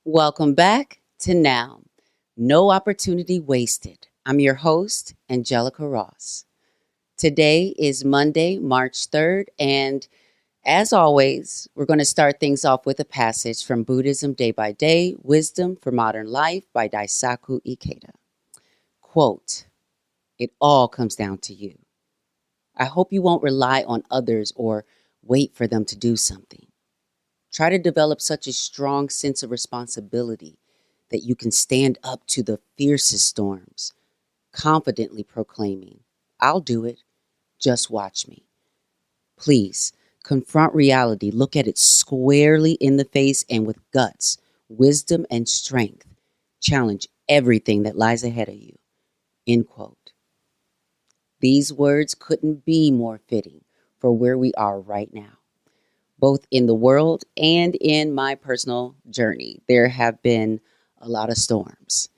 Welcome back to Now. No opportunity wasted. I'm your host, Angelica Ross. Today is Monday, March 3rd, and as always, we're going to start things off with a passage from Buddhism Day by Day, Wisdom for Modern Life by Daisaku Ikeda. Quote, "It all comes down to you. I hope you won't rely on others or wait for them to do something. Try to develop such a strong sense of responsibility that you can stand up to the fiercest storms, confidently proclaiming, 'I'll do it. Just watch me.' Please confront reality, look at it squarely in the face, and with guts, wisdom, and strength, challenge everything that lies ahead of you." End quote. These words couldn't be more fitting for where we are right now, both in the world and in my personal journey. There have been a lot of storms.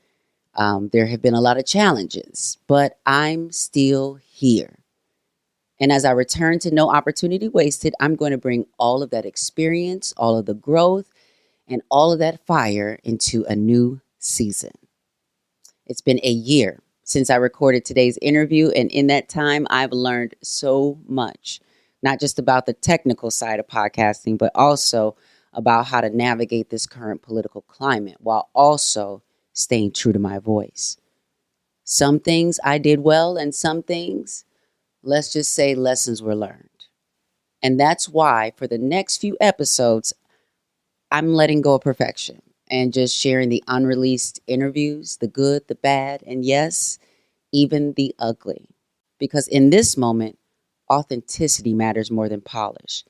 There have been a lot of challenges, but I'm still here. And as I return to No Opportunity Wasted, I'm going to bring all of that experience, all of the growth, and all of that fire into a new season. It's been a year since I recorded today's interview, and in that time, I've learned so much, not just about the technical side of podcasting, but also about how to navigate this current political climate while also staying true to my voice. Some things I did well, and some things, let's just say, lessons were learned. And that's why for the next few episodes, I'm letting go of perfection and just sharing the unreleased interviews, the good, the bad, and yes, even the ugly. Because in this moment, authenticity matters more than polish.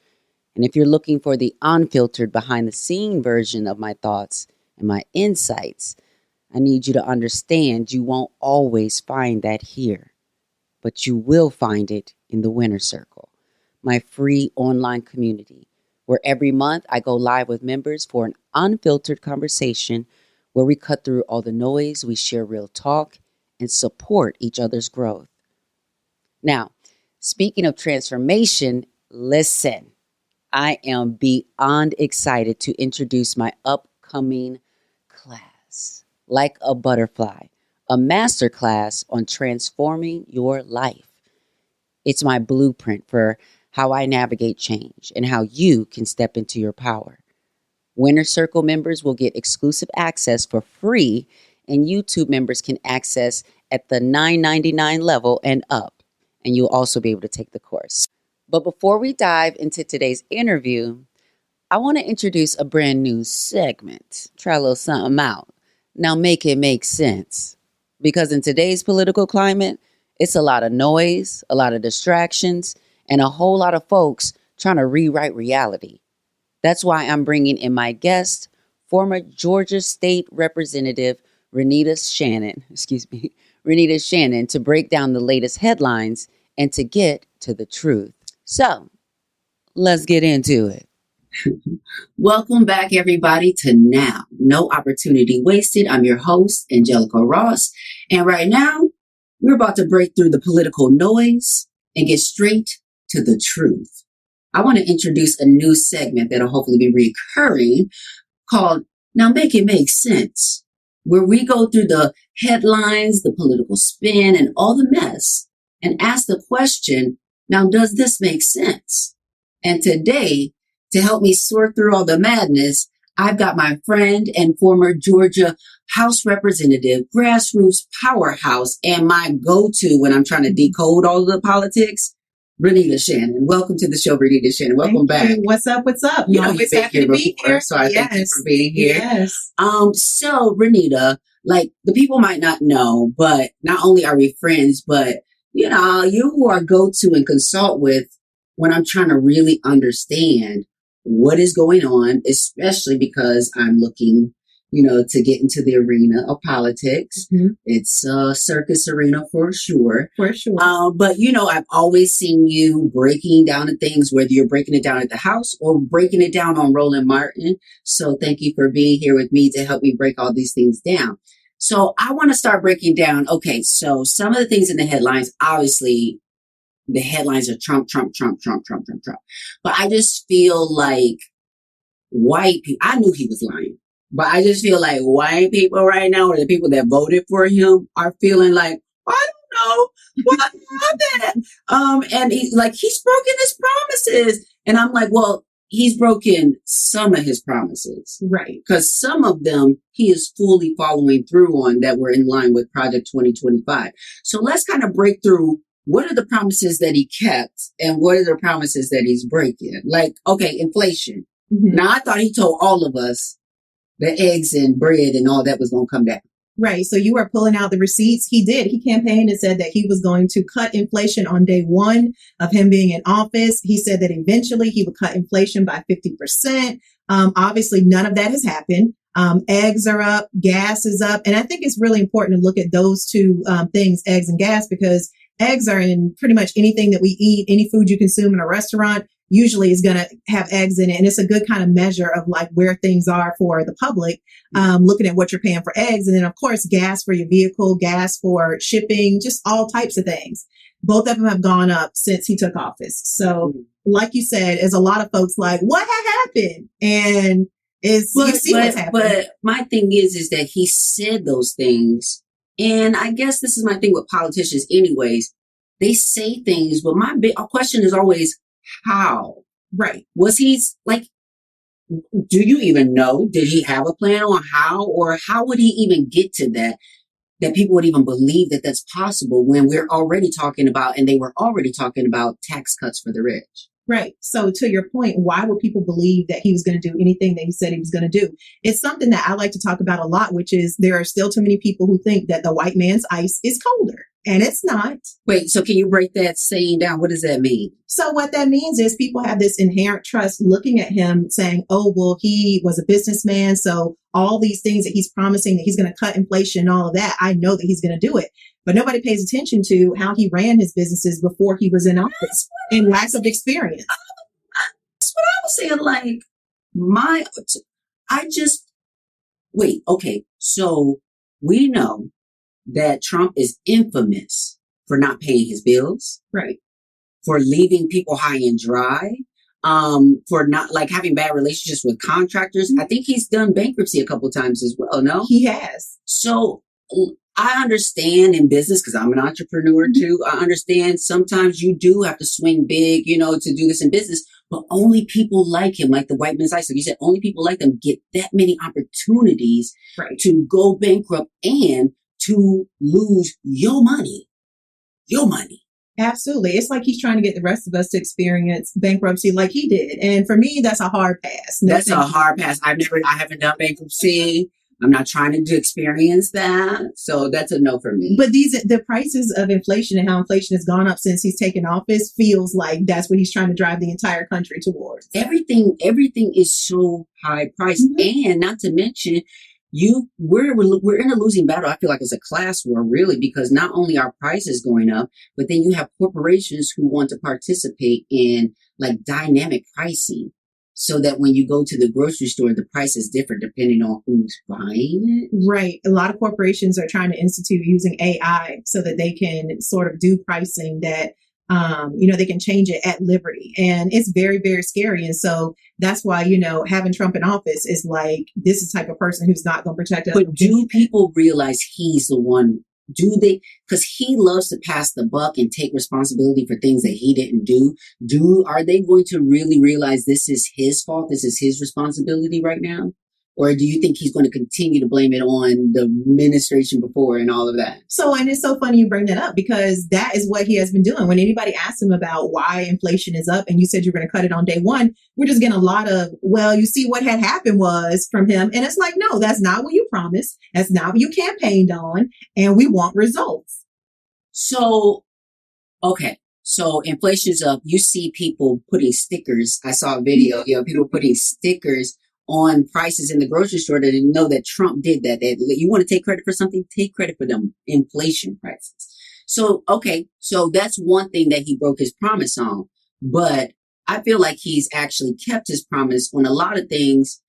And if you're looking for the unfiltered, behind the scene version of my thoughts and my insights, I need you to understand you won't always find that here, but you will find it in the Winner Circle, my free online community, where every month I go live with members for an unfiltered conversation where we cut through all the noise, we share real talk, and support each other's growth. Now, speaking of transformation, listen, I am beyond excited to introduce my upcoming class, Like a Butterfly, a masterclass on transforming your life. It's my blueprint for how I navigate change and how you can step into your power. Winner Circle members will get exclusive access for free, and YouTube members can access at the $9.99 level and up. And you'll also be able to take the course. But before we dive into today's interview, I want to introduce a brand new segment. Try a little something out. Now make it make sense. Because in today's political climate, it's a lot of noise, a lot of distractions, and a whole lot of folks trying to rewrite reality. That's why I'm bringing in my guest, former Georgia State Representative Renita Shannon, to break down the latest headlines and to get to the truth. So, let's get into it. Welcome back, everybody, to Now, No Opportunity Wasted. I'm your host, Angelica Ross. And right now, we're about to break through the political noise and get straight to the truth. I want to introduce a new segment that'll hopefully be recurring called Now Make It Make Sense, where we go through the headlines, the political spin, and all the mess and ask the question, now does this make sense? And today, to help me sort through all the madness, I've got my friend and former Georgia House Representative, grassroots powerhouse, and my go-to when I'm trying to decode all of the politics, Renita Shannon. Welcome to the show, Renita Shannon. Welcome back. What's up? You know, you've been here before, so I thank you for being here. Yes. So Renita, like the people might not know, but not only are we friends, but you know, you who I go to and consult with when I'm trying to really understand what is going on, especially because I'm looking, to get into the arena of politics. Mm-hmm. It's a circus arena for sure. For sure. But, I've always seen you breaking down the things, whether you're breaking it down at the house or breaking it down on Roland Martin. So thank you for being here with me to help me break all these things down. So I want to start breaking down. Okay, so some of the things in the headlines, obviously, the headlines are Trump, Trump, Trump, Trump, Trump, Trump, Trump. But I just feel like white people, I knew he was lying. But I just feel like white people right now, or the people that voted for him, are feeling like, I don't know what happened. And he's broken his promises. And I'm like, well, he's broken some of his promises. Right. Because some of them he is fully following through on that were in line with Project 2025. So let's kind of break through what are the promises that he kept and what are the promises that he's breaking. Like, okay, inflation. Mm-hmm. Now, I thought he told all of us the eggs and bread and all that was going to come down. Right. So you are pulling out the receipts. He did. He campaigned and said that he was going to cut inflation on day one of him being in office. He said that eventually he would cut inflation by 50%. Obviously, none of that has happened. Eggs are up, gas is up. And I think it's really important to look at those two things, eggs and gas, because eggs are in pretty much anything that we eat, any food you consume in a restaurant usually is going to have eggs in it. And it's a good kind of measure of like where things are for the public, looking at what you're paying for eggs. And then, of course, gas for your vehicle, gas for shipping, just all types of things. Both of them have gone up since he took office. So like you said, there's a lot of folks like, what had happened? And you see what's happened. But my thing is that he said those things. And I guess this is my thing with politicians anyways. They say things, but my big question is always, how? Right. Was he like, do you even know? Did he have a plan on how, or how would he even get to that people would even believe that that's possible when we're already talking about, and they were already talking about tax cuts for the rich? Right. So to your point, why would people believe that he was going to do anything that he said he was going to do? It's something that I like to talk about a lot, which is there are still too many people who think that the white man's ice is colder. And it's not. Wait, so can you break that saying down? What does that mean? So what that means is people have this inherent trust looking at him saying, oh, well, he was a businessman. So all these things that he's promising that he's going to cut inflation and all of that, I know that he's going to do it. But nobody pays attention to how he ran his businesses before he was in office and lack of experience. That's what I was saying. Wait, okay. So we know that Trump is infamous for not paying his bills. Right. For leaving people high and dry. For not having bad relationships with contractors. I think he's done bankruptcy a couple times as well, no? He has. So I understand in business, because I'm an entrepreneur too. I understand sometimes you do have to swing big, to do this in business, but only people like him, like the white man's ice. Like you said, only people like them get that many opportunities to go bankrupt and to lose your money. Absolutely. It's like he's trying to get the rest of us to experience bankruptcy like he did. And for me, that's a hard pass. That's a hard pass. I haven't done bankruptcy. I'm not trying to experience that. So that's a no for me. But the prices of inflation and how inflation has gone up since he's taken office feels like that's what he's trying to drive the entire country towards. Everything is so high priced. Mm-hmm. And not to mention, we're in a losing battle. I feel like it's a class war, really, because not only are prices going up, but then you have corporations who want to participate in dynamic pricing, so that when you go to the grocery store, the price is different depending on who's buying it. Right. A lot of corporations are trying to institute using AI so that they can sort of do pricing that they can change it at liberty. And it's very, very scary. And so that's why, having Trump in office is like, this is the type of person who's not going to protect us. But do people realize he's the one? Do they? Because he loves to pass the buck and take responsibility for things that he didn't do. Are they going to really realize this is his fault? This is his responsibility right now? Or do you think he's going to continue to blame it on the administration before and all of that? And it's so funny you bring that up, because that is what he has been doing. When anybody asks him about why inflation is up and you said you're going to cut it on day one, we're just getting a lot of, well, you see what had happened was from him. And it's like, no, that's not what you promised. That's not what you campaigned on. And we want results. So, okay. So inflation's up. You see people putting stickers. I saw a video, people putting stickers on prices in the grocery store that didn't know that Trump did that. That you want to take credit for something, take credit for them inflation prices. So, okay. So that's one thing that he broke his promise on, but I feel like he's actually kept his promise on a lot of things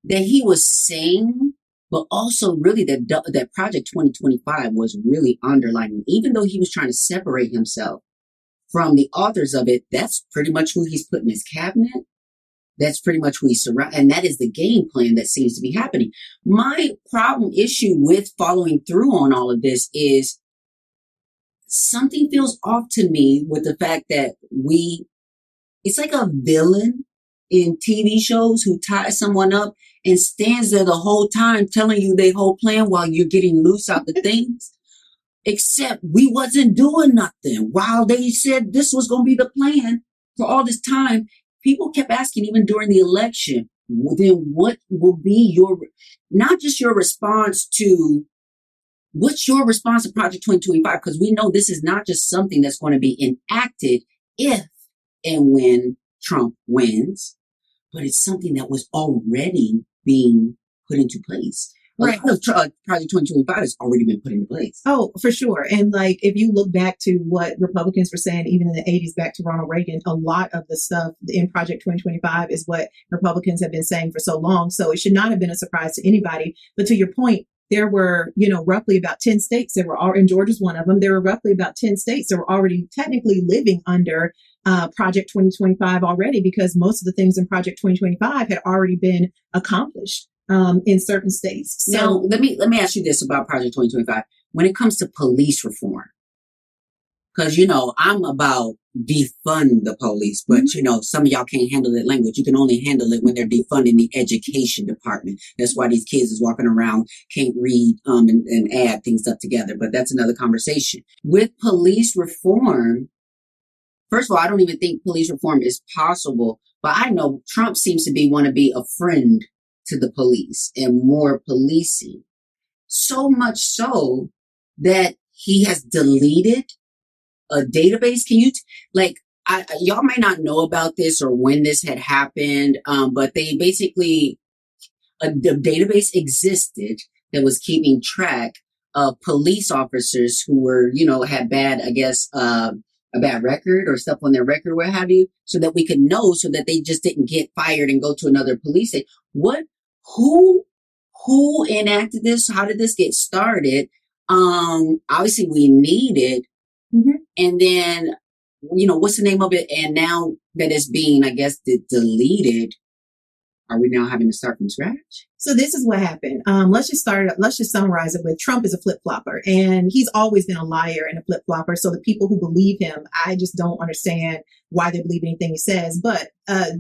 that he was saying, but also really that Project 2025 was really underlining, even though he was trying to separate himself from the authors of it. That's pretty much who he's put in his cabinet. That's pretty much we surround, and that is the game plan that seems to be happening. My issue with following through on all of this is something feels off to me with the fact that it's like a villain in TV shows who ties someone up and stands there the whole time telling you their whole plan while you're getting loose out the things. Except we wasn't doing nothing while they said this was going to be the plan for all this time. People kept asking, even during the election, then what will be not just your response to, what's your response to Project 2025? Because we know this is not just something that's going to be enacted if and when Trump wins, but it's something that was already being put into place. Right. A lot of Project 2025 has already been put into place. Oh, for sure. And like, if you look back to what Republicans were saying, even in the 80s, back to Ronald Reagan, a lot of the stuff in Project 2025 is what Republicans have been saying for so long. So it should not have been a surprise to anybody. But to your point, there were, roughly about 10 states that were all, and Georgia's one of them. There were roughly about 10 states that were already technically living under Project 2025 already, because most of the things in Project 2025 had already been accomplished in certain states. So now, let me ask you this about Project 2025. When it comes to police reform, because, I'm about defund the police, but, some of y'all can't handle that language. You can only handle it when they're defunding the education department. That's why these kids is walking around, can't read and add things up together. But that's another conversation. With police reform, first of all, I don't even think police reform is possible. But I know Trump seems to want to be a friend to the police and more policing. So much so that he has deleted a database. Can you, y'all may not know about this or when this had happened, but they basically, the database existed that was keeping track of police officers who were, had bad, I guess, a bad record or stuff on their record, what have you, so that we could know, so that they just didn't get fired and go to another police station. Who enacted this? How did this get started? Obviously we need it. Mm-hmm. And then, what's the name of it? And now that it's being, I guess, deleted, are we now having to start from scratch? So this is what happened. Let's just summarize it with Trump is a flip-flopper, and he's always been a liar and a flip-flopper. So the people who believe him, I just don't understand why they believe anything he says. But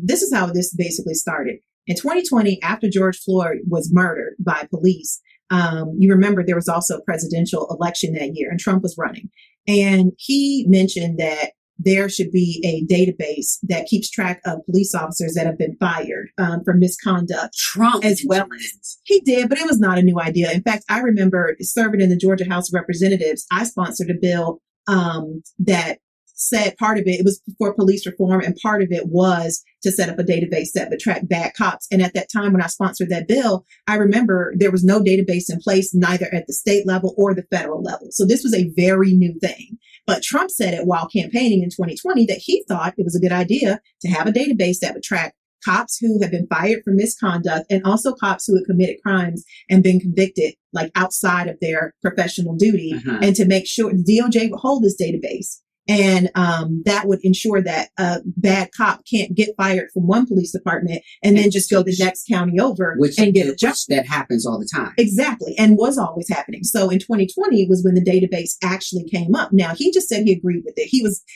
this is how this basically started. In 2020, after George Floyd was murdered by police, you remember there was also a presidential election that year, and Trump was running. And he mentioned that there should be a database that keeps track of police officers that have been fired for misconduct. Trump as well as he did, but it was not a new idea. In fact, I remember serving in the Georgia House of Representatives. I sponsored a bill that said part of it was for police reform, and part of it was to set up a database that would track bad cops. And at that time, when I sponsored that bill, I remember there was no database in place, neither at the state level or the federal level. So this was a very new thing. But Trump said it while campaigning in 2020 that he thought it was a good idea to have a database that would track cops who have been fired for misconduct, and also cops who had committed crimes and been convicted, like outside of their professional duty, and to make sure the DOJ would hold this database. And that would ensure that a bad cop can't get fired from one police department and then just go the next county over and get a job. That happens all the time. Exactly. And was always happening. So in 2020 was when the database actually came up. Now, he just said he agreed with it.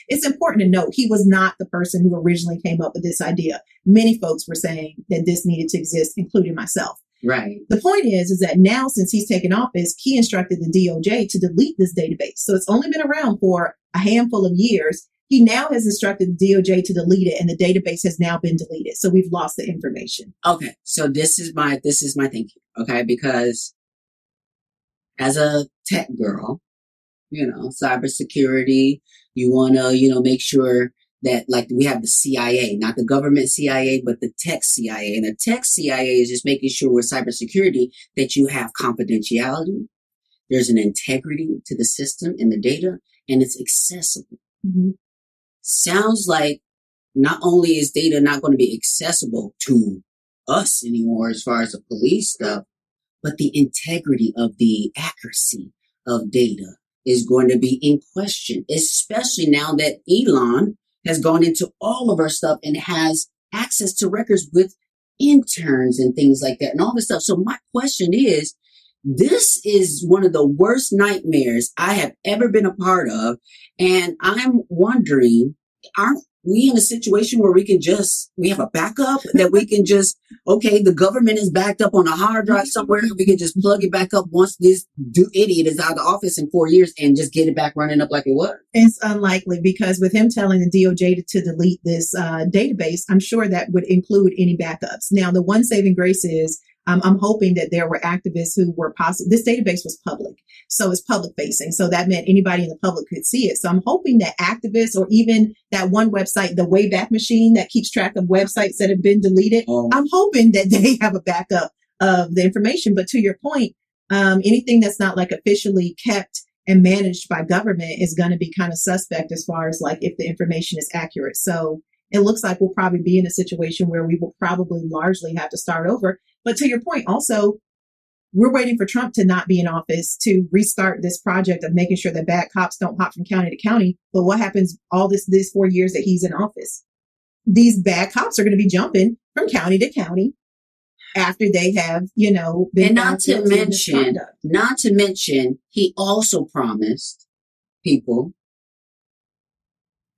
It's important to note, he was not the person who originally came up with this idea. Many folks were saying that this needed to exist, including myself. Right. The point is that now, since he's taken office, he instructed the DOJ to delete this database. So it's only been around for a handful of years. He now has instructed the DOJ to delete it, and the database has now been deleted. So we've lost the information. Okay. So this is my thinking. Okay. Because as a tech girl, cybersecurity, you want to, make sure that, like, we have the CIA, not the government CIA, but the tech CIA. And the tech CIA is just making sure with cybersecurity that you have confidentiality. There's an integrity to the system and the data, and it's accessible. Mm-hmm. Sounds like not only is data not going to be accessible to us anymore as far as the police stuff, but the integrity of the accuracy of data is going to be in question, especially now that Elon has gone into all of our stuff and has access to records with interns and things like that and all this stuff. So my question is, this is one of the worst nightmares I have ever been a part of. And I'm wondering, aren't we in a situation where we have a backup that we can just, okay, the government is backed up on a hard drive somewhere. We can just plug it back up once this idiot is out of the office in 4 years and just get it back running up like it was. It's unlikely, because with him telling the DOJ to delete this database, I'm sure that would include any backups. Now, the one saving grace is, I'm hoping that there were activists who were possible. This database was public, so it's public facing. So that meant anybody in the public could see it. So I'm hoping that activists, or even that one website, the Wayback Machine that keeps track of websites that have been deleted, I'm hoping that they have a backup of the information. But to your point, anything that's not like officially kept and managed by government is going to be kind of suspect as far as like if the information is accurate. So it looks like we'll probably be in a situation where we will probably largely have to start over. But to your point, also, we're waiting for Trump to not be in office to restart this project of making sure that bad cops don't hop from county to county. But what happens all this 4 years that he's in office? These bad cops are going to be jumping from county to county after they have, been. And not to mention, he also promised people,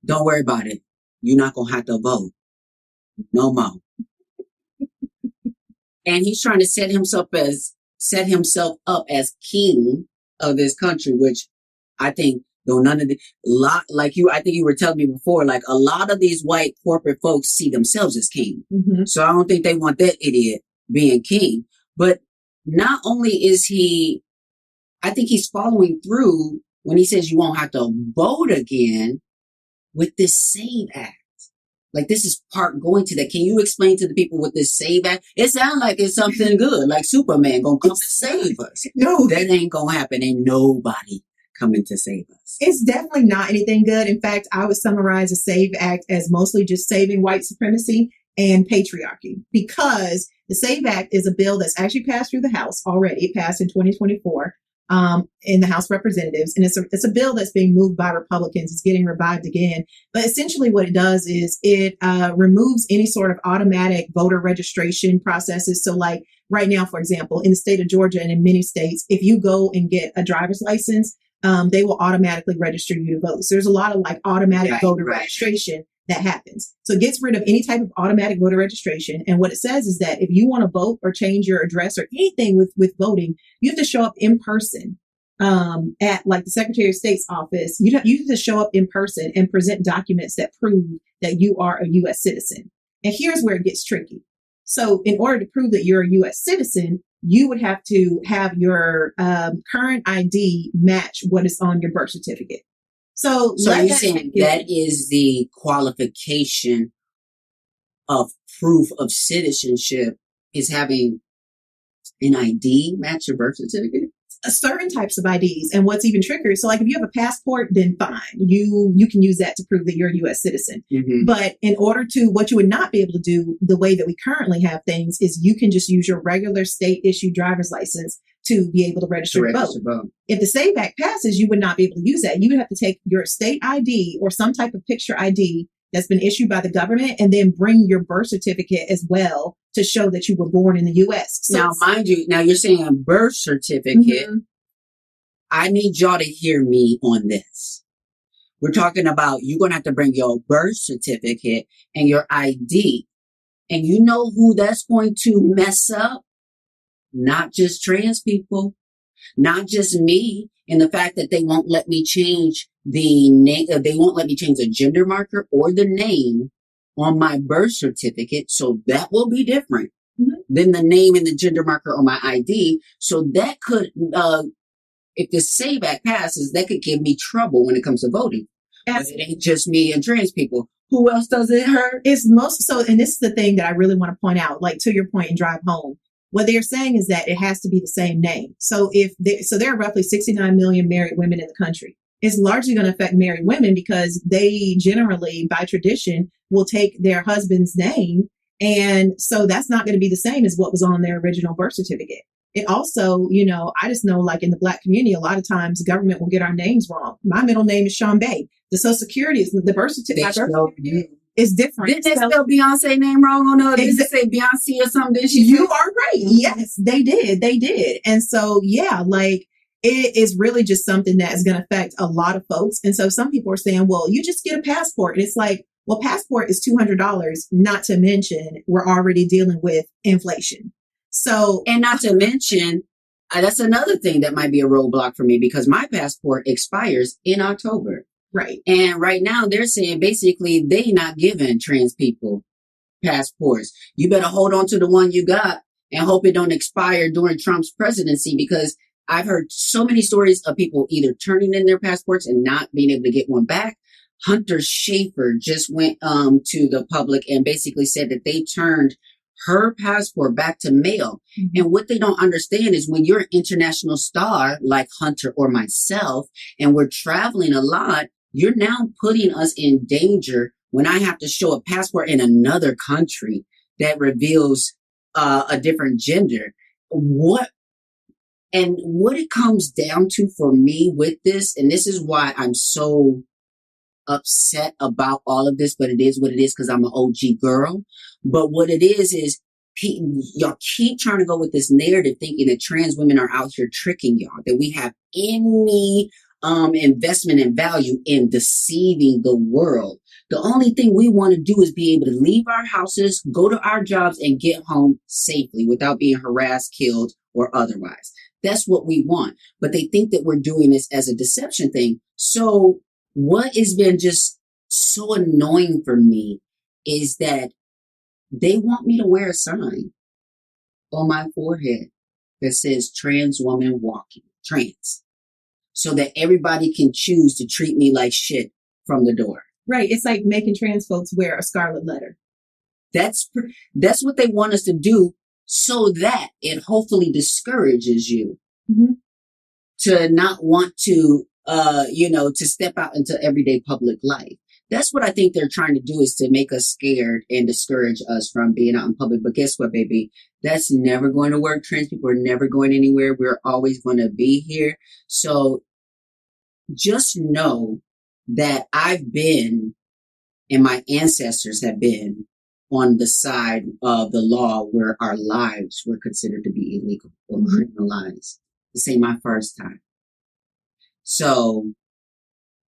don't worry about it. You're not going to have to vote no more. And he's trying to set himself up as king of this country, which I think, though I think you were telling me before, like a lot of these white corporate folks see themselves as king. Mm-hmm. So I don't think they want that idiot being king. But not only is I think he's following through when he says you won't have to vote again with this SAVE Act. Like, this is part going to that. Can you explain to the people what this SAVE Act? It sounds like it's something good, like Superman gonna come and save us. No, that ain't gonna happen. Ain't nobody coming to save us. It's definitely not anything good. In fact, I would summarize the SAVE Act as mostly just saving white supremacy and patriarchy, because the SAVE Act is a bill that's actually passed through the House already. It passed in 2024. In the House of Representatives. And it's a bill that's being moved by Republicans. It's getting revived again. But essentially what it does is it removes any sort of automatic voter registration processes. So like right now, for example, in the state of Georgia and in many states, if you go and get a driver's license, they will automatically register you to vote. So there's a lot of like automatic voter registration that happens. So it gets rid of any type of automatic voter registration. And what it says is that if you want to vote or change your address or anything with voting, you have to show up in person at like the Secretary of State's office. You have to show up in person and present documents that prove that you are a U.S. citizen. And here's where it gets tricky. So in order to prove that you're a U.S. citizen, you would have to have your current ID match what is on your birth certificate. So you're saying that is the qualification of proof of citizenship, is having an ID match your birth certificate? Certain types of IDs. And what's even trickier, so like if you have a passport, then fine. You can use that to prove that you're a U.S. citizen. Mm-hmm. But in order to, what you would not be able to do the way that we currently have things is you can just use your regular state issued driver's license to be able to register to vote. If the SAVE Act passes, you would not be able to use that. You would have to take your state ID or some type of picture ID that's been issued by the government and then bring your birth certificate as well to show that you were born in the U.S. So now, mind you, you're saying a birth certificate. Mm-hmm. I need y'all to hear me on this. We're talking about you're going to have to bring your birth certificate and your ID. And you know who that's going to mess up? Not just trans people, not just me, and the fact that they won't let me change the name, they won't let me change the gender marker or the name on my birth certificate. So that will be different than the name and the gender marker on my ID. So that could, if the SAVE Act passes, that could give me trouble when it comes to voting. But it ain't just me and trans people. Who else does it hurt? It's and this is the thing that I really want to point out, like to your point and drive home. What they're saying is that it has to be the same name. So there are roughly 69 million married women in the country. It's largely going to affect married women because they generally, by tradition, will take their husband's name. And so that's not going to be the same as what was on their original birth certificate. It also, I just know like in the Black community, a lot of times government will get our names wrong. My middle name is Sean Bay. The Social Security is the birth certificate. It's different. Didn't they spell Beyonce name wrong on the? Did they say Beyonce or something? Did she? You are right. Yes, they did. They did. And so, yeah, like it is really just something that is going to affect a lot of folks. And so some people are saying, well, you just get a passport. And it's like, well, passport is $200, not to mention we're already dealing with inflation. So, and not to mention, that's another thing that might be a roadblock for me because my passport expires in October. Right. And right now they're saying basically they not giving trans people passports. You better hold on to the one you got and hope it don't expire during Trump's presidency, because I've heard so many stories of people either turning in their passports and not being able to get one back. Hunter Schafer just went to the public and basically said that they turned her passport back to mail. Mm-hmm. And what they don't understand is when you're an international star like Hunter or myself, and we're traveling a lot, you're now putting us in danger when I have to show a passport in another country that reveals a different gender. What it comes down to for me with this, and this is why I'm so upset about all of this, but it is what it is because I'm an OG girl. But what it is y'all keep trying to go with this narrative thinking that trans women are out here tricking y'all, that we have any investment and value in deceiving the world. The only thing we want to do is be able to leave our houses, go to our jobs, and get home safely without being harassed, killed, or otherwise. That's what we want. But they think that we're doing this as a deception thing. So what has been just so annoying for me is that they want me to wear a sign on my forehead that says trans woman walking, trans, so that everybody can choose to treat me like shit from the door. Right. It's like making trans folks wear a scarlet letter. That's what they want us to do, so that it hopefully discourages you to not want to, to step out into everyday public life. That's what I think they're trying to do, is to make us scared and discourage us from being out in public. But guess what, baby? That's never going to work. Trans people are never going anywhere. We're always going to be here. So just know that I've been, and my ancestors have been, on the side of the law where our lives were considered to be illegal or criminalized. This ain't my first time. So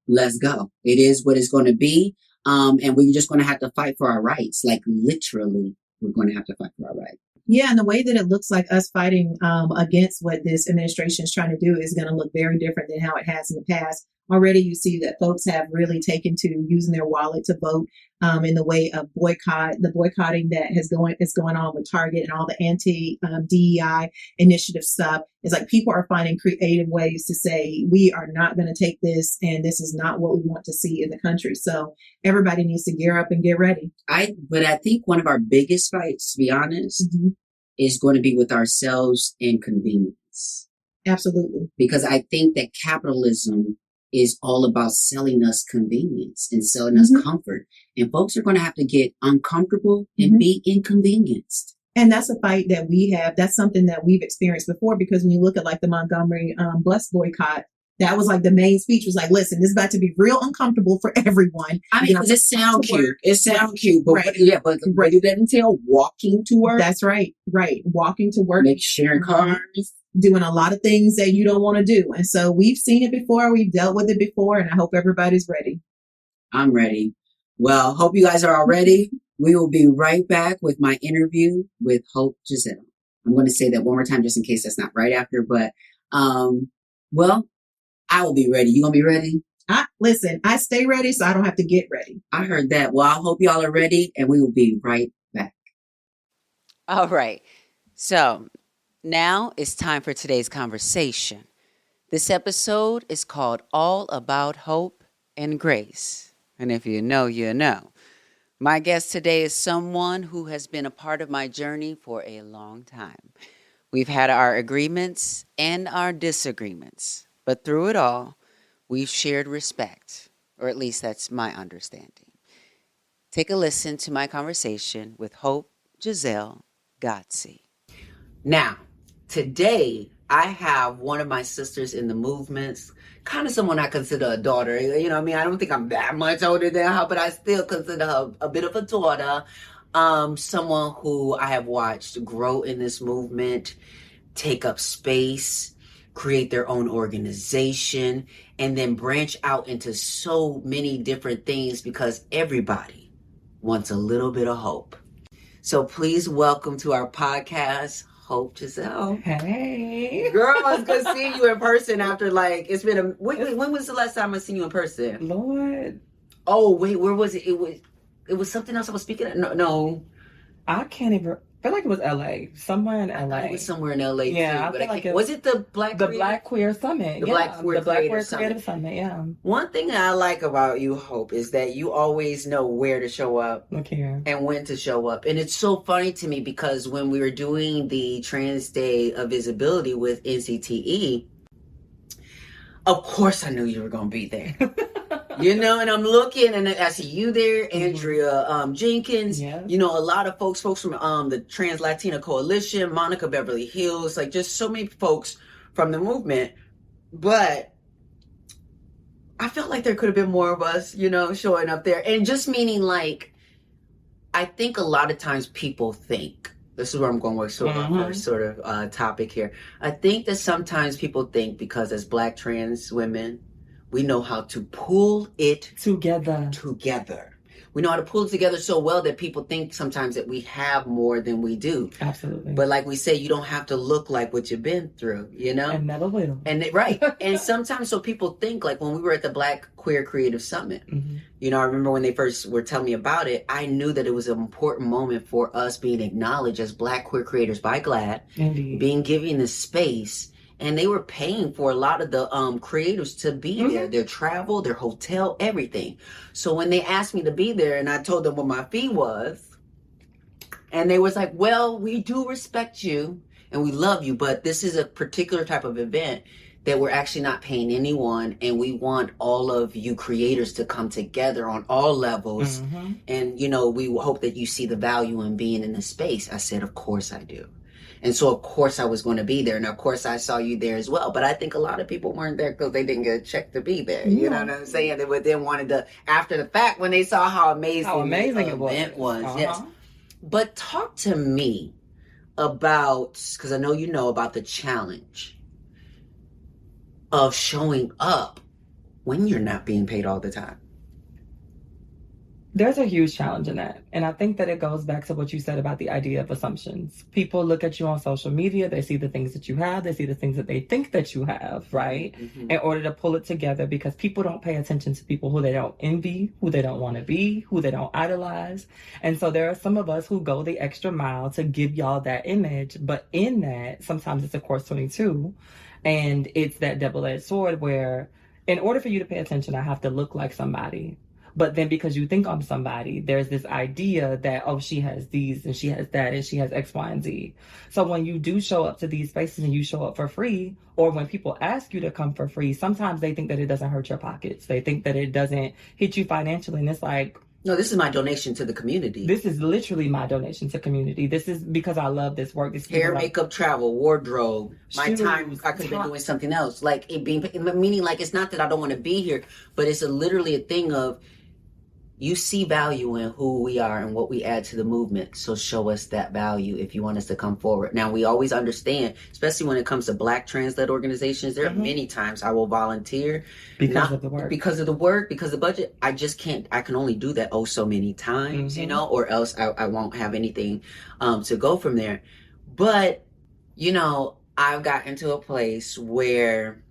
let's go. It is what it's going to be. And we're just going to have to fight for our rights. Like literally, we're going to have to fight for our rights. Yeah, and the way that it looks like us fighting against what this administration is trying to do is going to look very different than how it has in the past. Already you see that folks have really taken to using their wallet to vote in the way of the boycotting that is going on with Target and all the anti-DEI initiative stuff. It's like people are finding creative ways to say, we are not going to take this, and this is not what we want to see in the country. So everybody needs to gear up and get ready. But I think one of our biggest fights, to be honest, is going to be with ourselves and convenience. Absolutely. Because I think that capitalism is all about selling us convenience and selling us comfort. And folks are going to have to get uncomfortable and be inconvenienced. And that's a fight that we have. That's something that we've experienced before, because when you look at like the Montgomery bus boycott, that was like the main speech was like, listen, this is about to be real uncomfortable for everyone. I mean, it sounds cute. It sounds cute. But but it doesn't entail walking to work. That's right. Right. Walking to work. Make sharing cars. Doing a lot of things that you don't want to do. And so we've seen it before. We've dealt with it before. And I hope everybody's ready. I'm ready. Well, hope you guys are all ready. We will be right back with my interview with Hope Giselle. I'm going to say that one more time just in case that's not right after. But, well, I will be ready. You going to be ready? Listen, I stay ready so I don't have to get ready. I heard that. Well, I hope y'all are ready, and we will be right back. All right. So now it's time for today's conversation. This episode is called All About Hope and Grace. And if you know, you know. My guest today is someone who has been a part of my journey for a long time. We've had our agreements and our disagreements, but through it all, we've shared respect, or at least that's my understanding. Take a listen to my conversation with Hope Giselle Gotzi. Now, today, I have one of my sisters in the movements, kind of someone I consider a daughter. You know what I mean? I don't think I'm that much older than her, but I still consider her a bit of a daughter. Someone who I have watched grow in this movement, take up space, create their own organization, and then branch out into so many different things because everybody wants a little bit of hope. So please welcome to our podcast, Hope Giselle. Hey. Girl, it's good seeing you in person after it's been when was the last time I seen you in person? Lord. Oh, wait, where was it? It was something else I was speaking at. No. I can't even, I feel like it was LA. Somewhere in LA. It was somewhere in LA yeah, too. I feel like was it the Black Queer Summit? The Black Queer Creative Summit, yeah. One thing that I like about you, Hope, is that you always know where to show up. Look here. And when to show up. And it's so funny to me because when we were doing the Trans Day of Visibility with NCTE, of course I knew you were going to be there. And I'm looking and I see you there, Andrea Jenkins, yeah. A lot of folks from the Trans Latina Coalition, Monica Beverly Hills, just so many folks from the movement. But I felt like there could have been more of us, showing up there. And just meaning I think a lot of times people think, this is where I'm going with first topic here. I think that sometimes people think because as Black trans women, we know how to pull it together. We know how to pull it together so well that people think sometimes that we have more than we do. Absolutely. But like we say, you don't have to look like what you've been through, And never will. Right. And sometimes so people think when we were at the Black Queer Creative Summit, I remember when they first were telling me about it, I knew that it was an important moment for us being acknowledged as Black queer creators by GLAAD, Indeed. being given the space. And they were paying for a lot of the creators to be there, their travel, their hotel, everything. So when they asked me to be there and I told them what my fee was, and they was like, well, we do respect you and we love you, but this is a particular type of event that we're actually not paying anyone. And we want all of you creators to come together on all levels. And, we hope that you see the value in being in this space. I said, of course I do. And so, of course, I was going to be there. And, of course, I saw you there as well. But I think a lot of people weren't there because they didn't get a check to be there. You know what I'm saying? They then wanted to, after the fact, when they saw how amazing the event was. Yes. But talk to me about, because I know you know about the challenge of showing up when you're not being paid all the time. There's a huge challenge in that. And I think that it goes back to what you said about the idea of assumptions. People look at you on social media, they see the things that you have, they see the things that they think that you have, right? In order to pull it together, because people don't pay attention to people who they don't envy, who they don't want to be, who they don't idolize. And so there are some of us who go the extra mile to give y'all that image. But in that, sometimes it's a course 22. And it's that double-edged sword where in order for you to pay attention, I have to look like somebody. But then because you think I'm somebody, there's this idea that, oh, she has these and she has that and she has X, Y, and Z. So when you do show up to these spaces and you show up for free, or when people ask you to come for free, sometimes they think that it doesn't hurt your pockets. They think that it doesn't hit you financially. And it's like, no, this is my donation to the community. This is literally my donation to community. This is because I love this work. This hair, makeup, travel, wardrobe. My time, I could have been doing something else. Meaning it's not that I don't want to be here, but it's literally a thing of, you see value in who we are and what we add to the movement. So show us that value if you want us to come forward. Now, we always understand, especially when it comes to Black trans-led organizations, there are many times I will volunteer. Because of the work. Because of the work, because of the budget. I just can't, I can only do that so many times, or else I won't have anything to go from there. But, I've gotten to a place where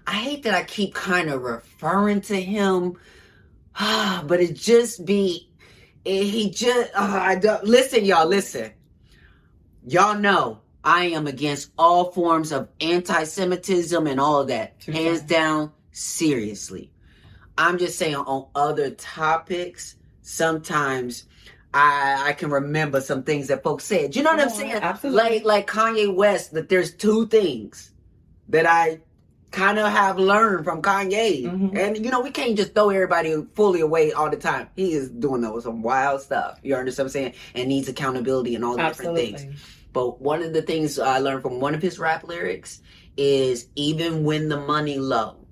I hate that I keep kind of referring to him, but it just be, I don't, listen, y'all, listen. Y'all know I am against all forms of anti-Semitism and all of that. Hands down, seriously. I'm just saying on other topics, sometimes I can remember some things that folks said. You know what I'm saying? Absolutely. Like Kanye West, that there's two things that I kind of have learned from Kanye. And, we can't just throw everybody fully away all the time. He is doing some wild stuff. You understand what I'm saying? And needs accountability and all the different things. But one of the things I learned from one of his rap lyrics is, even when the money low,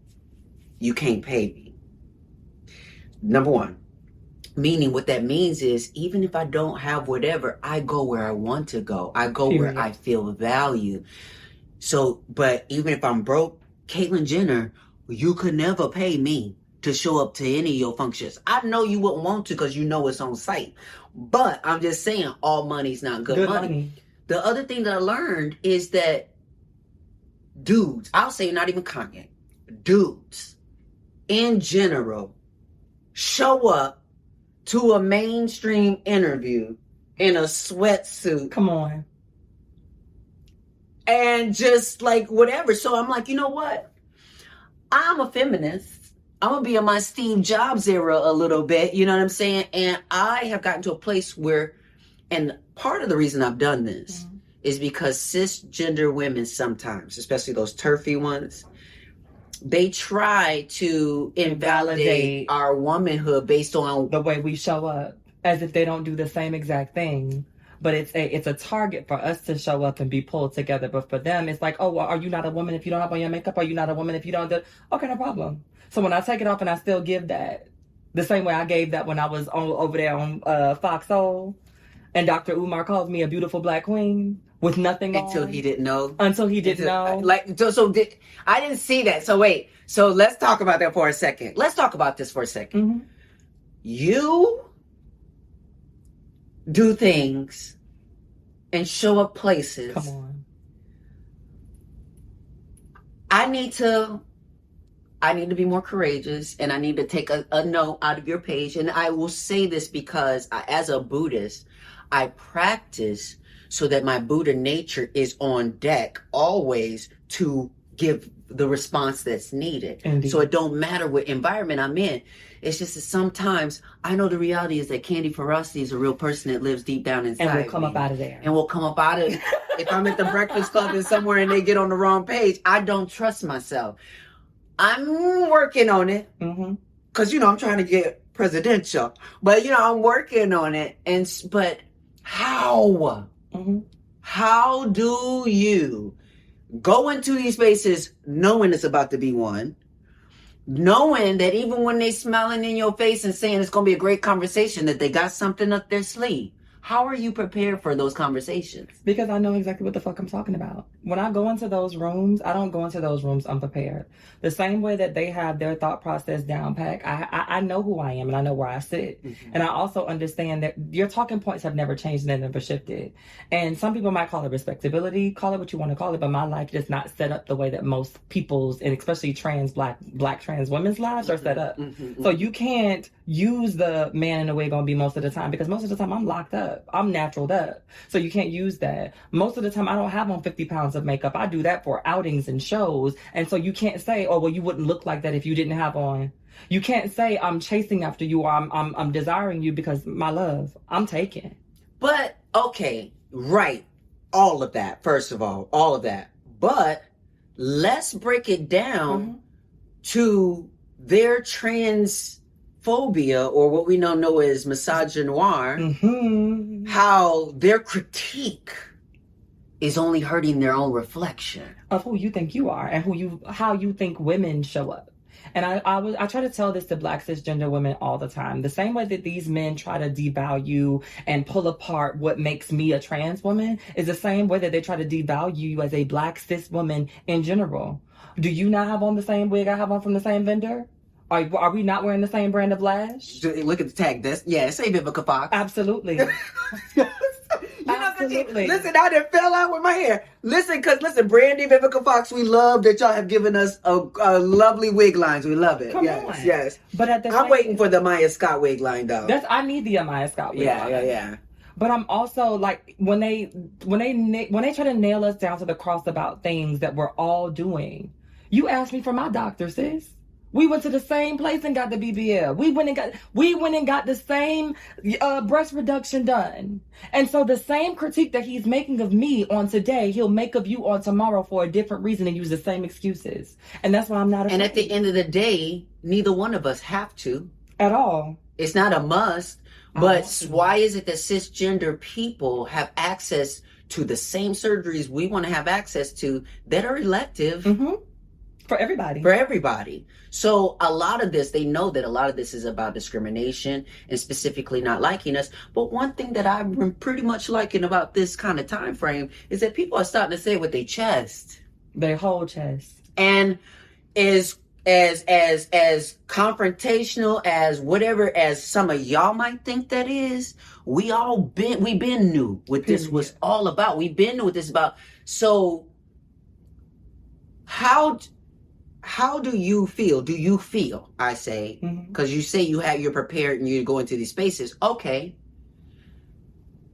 you can't pay me. Number one. Meaning what that means is, even if I don't have whatever, I go where I want to go. I go where I feel value. So, but even if I'm broke, Caitlyn Jenner, you could never pay me to show up to any of your functions. I know you wouldn't want to because you know it's on site. But I'm just saying, all money's not good money. The other thing that I learned is that dudes, I'll say not even Kanye, dudes in general show up to a mainstream interview in a sweatsuit. Come on. And just like whatever. So I'm like, you know what? I'm a feminist. I'm going to be in my Steve Jobs era a little bit. You know what I'm saying? And I have gotten to a place where, and part of the reason I've done this is because cisgender women sometimes, especially those turfy ones, they try to invalidate our womanhood based on the way we show up, as if they don't do the same exact thing. But it's a target for us to show up and be pulled together. But for them, it's like, oh, well, are you not a woman if you don't have on your makeup? Are you not a woman if you don't do? Okay, no problem. So when I take it off and I still give that, the same way I gave that when I was over there on Fox Soul, and Dr. Umar called me a beautiful black queen with nothing until on. He didn't know. Until he didn't know. I didn't see that. So wait. So let's talk about that for a second. Let's talk about this for a second. Mm-hmm. You do things and show up places. Come on. I need to be more courageous, and I need to take a note out of your page. And I will say this because as a Buddhist, I practice so that my Buddha nature is on deck always to give the response that's needed. Indeed. So it don't matter what environment I'm in. It's just that sometimes I know the reality is that Candy Ferocity is a real person that lives deep down inside. And we'll come up out of there. And we'll come up out of it. If I'm at the Breakfast Club and somewhere and they get on the wrong page, I don't trust myself. I'm working on it. Because, I'm trying to get presidential. But, I'm working on it. But how? How do you go into these spaces knowing it's about to be one, knowing that even when they smiling in your face and saying it's going to be a great conversation, that they got something up their sleeve? How are you prepared for those conversations? Because I know exactly what the fuck I'm talking about. When I go into those rooms, I don't go into those rooms unprepared. The same way that they have their thought process down pat, I know who I am and I know where I sit. And I also understand that your talking points have never changed and never shifted. And some people might call it respectability, call it what you want to call it, but my life is not set up the way that most people's, and especially black trans women's lives are set up. So you can't use the man in a wig on me most of the time, because most of the time I'm locked up. I'm naturaled up. So you can't use that. Most of the time I don't have on 50 pounds of makeup. I do that for outings and shows. And so you can't say, oh, well, you wouldn't look like that if you didn't have on. You can't say I'm chasing after you or I'm desiring you, because my love, I'm taken. But, okay, right. All of that, first of all of that. But let's break it down to their transphobia, or what we now know as misogynoir, how their critique is only hurting their own reflection of who you think you are and how you think women show up. And I try to tell this to black cisgender women all the time. The same way that these men try to devalue and pull apart what makes me a trans woman is the same way that they try to devalue you as a black cis woman in general. Do you not have on the same wig I have on from the same vendor? Are we not wearing the same brand of lash? Look at the tag. Say Vivica Fox. Absolutely. Absolutely. Listen, I done fell out with my hair. Listen, Brandy, Vivica Fox, we love that y'all have given us a lovely wig lines. We love it. Come on. Yes. But I'm waiting for the Maya Scott wig line, though. I need the Maya Scott wig line. Yeah. But I'm also like, when they try to nail us down to the cross about things that we're all doing. You asked me for my doctor, sis. We went to the same place and got the BBL. We went and got the same breast reduction done. And so the same critique that he's making of me on today, he'll make of you on tomorrow for a different reason and use the same excuses. And that's why I'm not afraid. And at the end of the day, neither one of us have to. At all. It's not a must. But why is it that cisgender people have access to the same surgeries we want to have access to that are elective. For everybody. For everybody. So a lot of this, they know that a lot of this is about discrimination and specifically not liking us. But one thing that I've been pretty much liking about this kind of time frame is that people are starting to say it with their chest. Their whole chest. And as confrontational as whatever as some of y'all might think that is, we've been new what this was all about. We've been new what this is about. So how do you feel? Do you feel, I say, because you say you're prepared and you go into these spaces. Okay.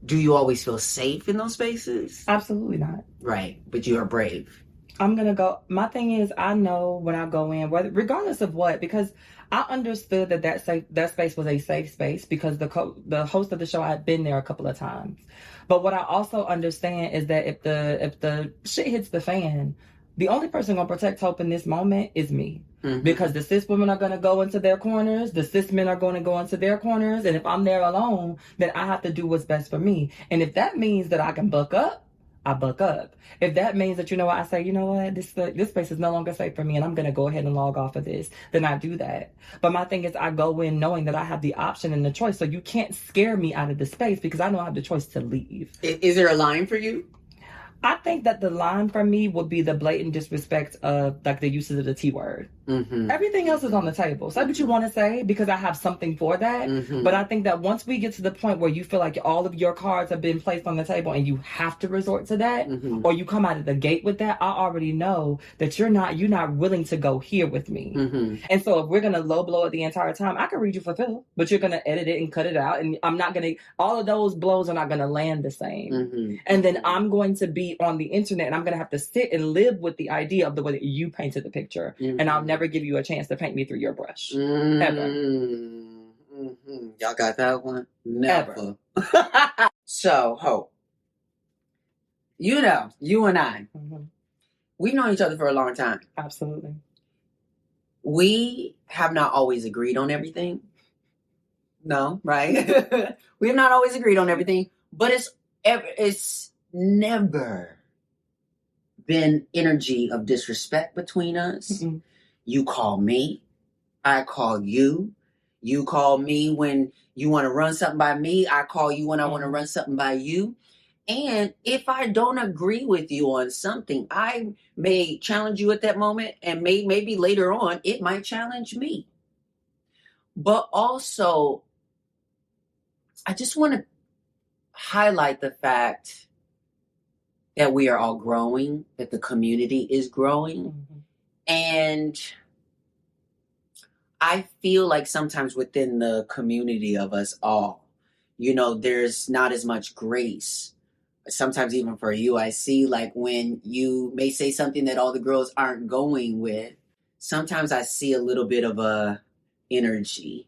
Do you always feel safe in those spaces? Absolutely not. Right. But you are brave. I'm going to go. My thing is, I know when I go in, regardless of what, because I understood that space was a safe space because the host of the show, I had been there a couple of times. But what I also understand is that if the shit hits the fan, the only person going to protect Hope in this moment is me. Because the cis women are going to go into their corners, the cis men are going to go into their corners, and if I'm there alone, then I have to do what's best for me. And if that means that I can buck up, I buck up. If that means that, I say, this space is no longer safe for me and I'm going to go ahead and log off of this, then I do that. But my thing is I go in knowing that I have the option and the choice. So you can't scare me out of the space because I know I have the choice to leave. Is there a line for you? I think that the line for me would be the blatant disrespect of like the uses of the T word. Everything else is on the table. Say what you want to say because I have something for that. But I think that once we get to the point where you feel like all of your cards have been placed on the table and you have to resort to that, or you come out of the gate with that, I already know that you're not willing to go here with me. And so if we're gonna low blow it the entire time, I can read you for Phil, but you're gonna edit it and cut it out, and I'm not gonna. All of those blows are not gonna land the same. And then I'm going to be on the internet and I'm going to have to sit and live with the idea of the way that you painted the picture. And I'll never give you a chance to paint me through your brush. Ever. Y'all got that one? Never. So, Hope, you and I, we've known each other for a long time. Absolutely. We have not always agreed on everything. No, right? We have not always agreed on everything, but it's never been energy of disrespect between us. You call me, I call you. You call me when you want to run something by me. I call you when I want to run something by you. And if I don't agree with you on something, I may challenge you at that moment, and maybe later on it might challenge me. But also, I just want to highlight the fact that we are all growing, that the community is growing. And I feel like sometimes within the community of us all, there's not as much grace. Sometimes even for you, I see like when you may say something that all the girls aren't going with, sometimes I see a little bit of a energy.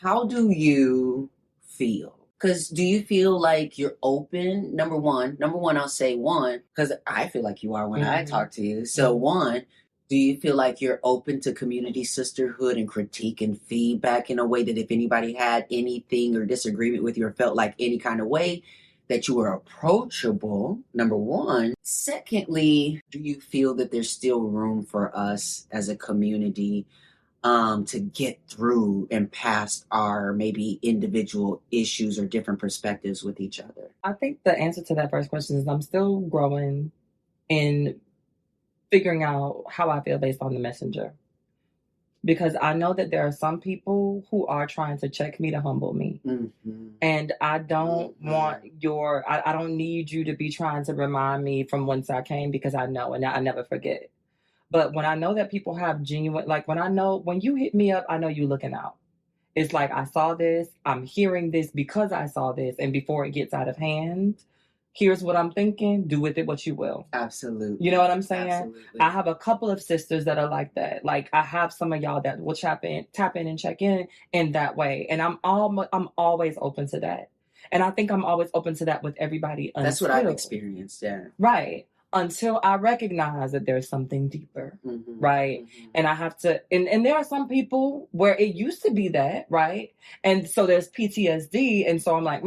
How do you feel? Because do you feel like you're open? Number one, I'll say one, because I feel like you are when I talk to you. So one, do you feel like you're open to community sisterhood and critique and feedback in a way that if anybody had anything or disagreement with you or felt like any kind of way, that you were approachable, number one? Secondly, do you feel that there's still room for us as a community to get through and past our maybe individual issues or different perspectives with each other? I think the answer to that first question is I'm still growing in figuring out how I feel based on the messenger. Because I know that there are some people who are trying to check me to humble me. And I don't want I don't need you to be trying to remind me from whence I came, because I know and I never forget. But when I know that people have genuine, like when you hit me up, I know you looking out. It's like, I saw this, I'm hearing this because I saw this. And before it gets out of hand, here's what I'm thinking, do with it what you will. Absolutely. You know what I'm saying? Absolutely. I have a couple of sisters that are like that. Like I have some of y'all that will tap in and check in that way. And I'm always open to that. And I think I'm always open to that with everybody. That's what I've experienced, yeah. Right. Until I recognize that there's something deeper, right? And I have to, and there are some people where it used to be that, right? And so there's PTSD, and so I'm like,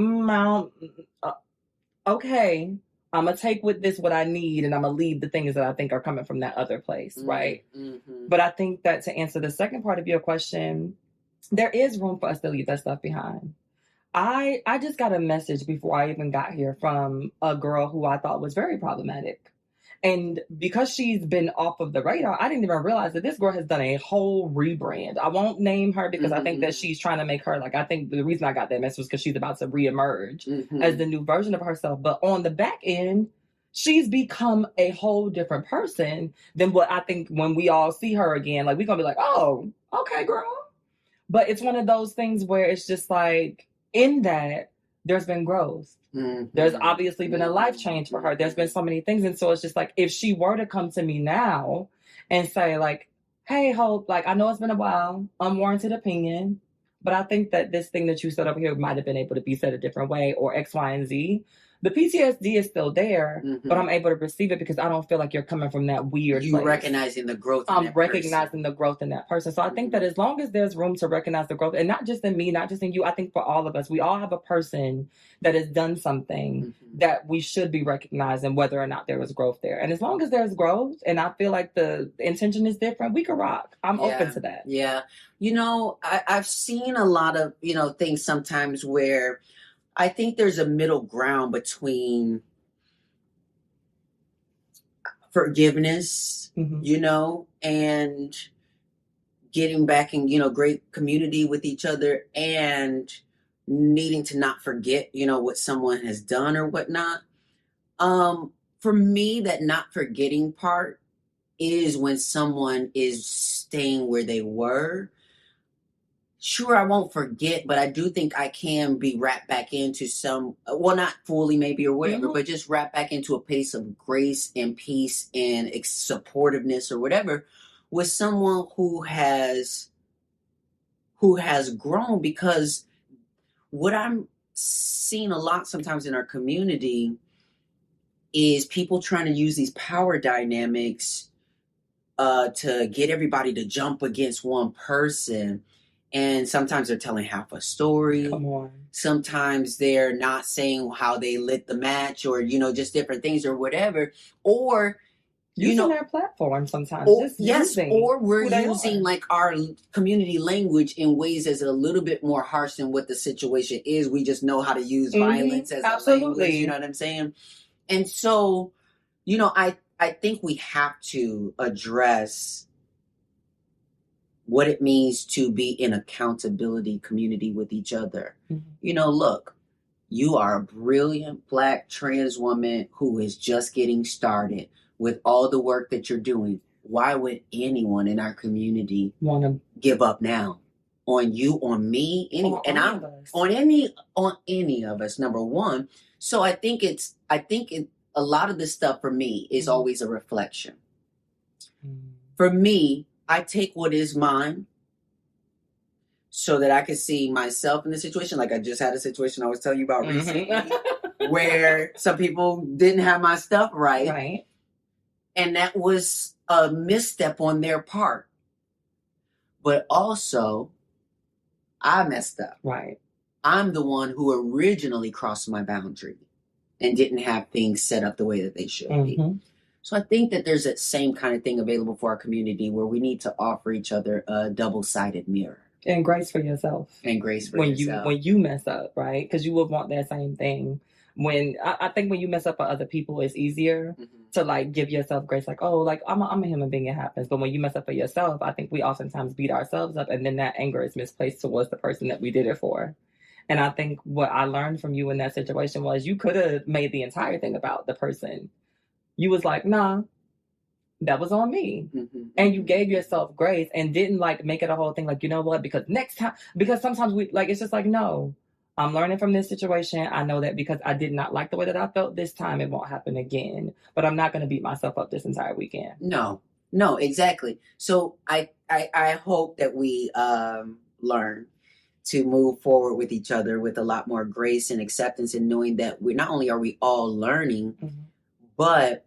okay, I'm going to take with this what I need, and I'm going to leave the things that I think are coming from that other place, right? But I think that to answer the second part of your question, there is room for us to leave that stuff behind. I just got a message before I even got here from a girl who I thought was very problematic. And because she's been off of the radar, I didn't even realize that this girl has done a whole rebrand. I won't name her because I think that she's trying to make her, like, I think the reason I got that message was because she's about to reemerge as the new version of herself. But on the back end, she's become a whole different person than what I think when we all see her again. Like, we're going to be like, oh, okay, girl. But it's one of those things where it's just like, in that, there's been growth. There's obviously been a life change for her. There's been so many things. And so it's just like, if she were to come to me now and say, like, hey, Hope, like, I know it's been a while, unwarranted opinion, but I think that this thing that you said over here might have been able to be said a different way, or X, Y, and Z. The PTSD is still there, but I'm able to receive it because I don't feel like you're coming from that weird place. You're recognizing the growth in I'm recognizing the growth in that person. So I think that as long as there's room to recognize the growth, and not just in me, not just in you, I think for all of us, we all have a person that has done something that we should be recognizing whether or not there was growth there. And as long as there's growth, and I feel like the intention is different, we can rock. I'm open to that. Yeah. You know, I've seen a lot of, things sometimes where I think there's a middle ground between forgiveness, and getting back in, great community with each other, and needing to not forget, what someone has done or whatnot. For me, that not forgetting part is when someone is staying where they were. Sure, I won't forget, but I do think I can be wrapped back into not fully maybe or whatever, but just wrapped back into a place of grace and peace and supportiveness or whatever with someone who has grown. Because what I'm seeing a lot sometimes in our community is people trying to use these power dynamics to get everybody to jump against one person. And sometimes they're telling half a story. Come on. Sometimes they're not saying how they lit the match, or, just different things or whatever. Or using their platform sometimes. Or we're using like our community language in ways that's a little bit more harsh than what the situation is. We just know how to use violence as a language. You know what I'm saying? And so, I think we have to address what it means to be in accountability community with each other. Look, you are a brilliant Black trans woman who is just getting started with all the work that you're doing. Why would anyone in our community want to give up now on you, on me, on any of us, number one. So I think a lot of this stuff for me is always a reflection. For me, I take what is mine so that I can see myself in the situation. Like I just had a situation I was telling you about recently where some people didn't have my stuff right. Right. And that was a misstep on their part. But also, I messed up. Right. I'm the one who originally crossed my boundary and didn't have things set up the way that they should be. So I think that there's that same kind of thing available for our community where we need to offer each other a double-sided mirror. And grace for yourself. And grace for yourself. When you mess up, right? Because you would want that same thing. When I think when you mess up for other people, it's easier to like give yourself grace. Like, oh, like I'm a human being, it happens. But when you mess up for yourself, I think we oftentimes beat ourselves up, and then that anger is misplaced towards the person that we did it for. And I think what I learned from you in that situation was you could have made the entire thing about the person. You was like, nah, that was on me. And you gave yourself grace and didn't like make it a whole thing. Like, you know what? Because sometimes we like, it's just like, no, I'm learning from this situation. I know that because I did not like the way that I felt this time, it won't happen again. But I'm not going to beat myself up this entire weekend. No, exactly. So I hope that we learn to move forward with each other with a lot more grace and acceptance, and knowing that not only are we all learning, but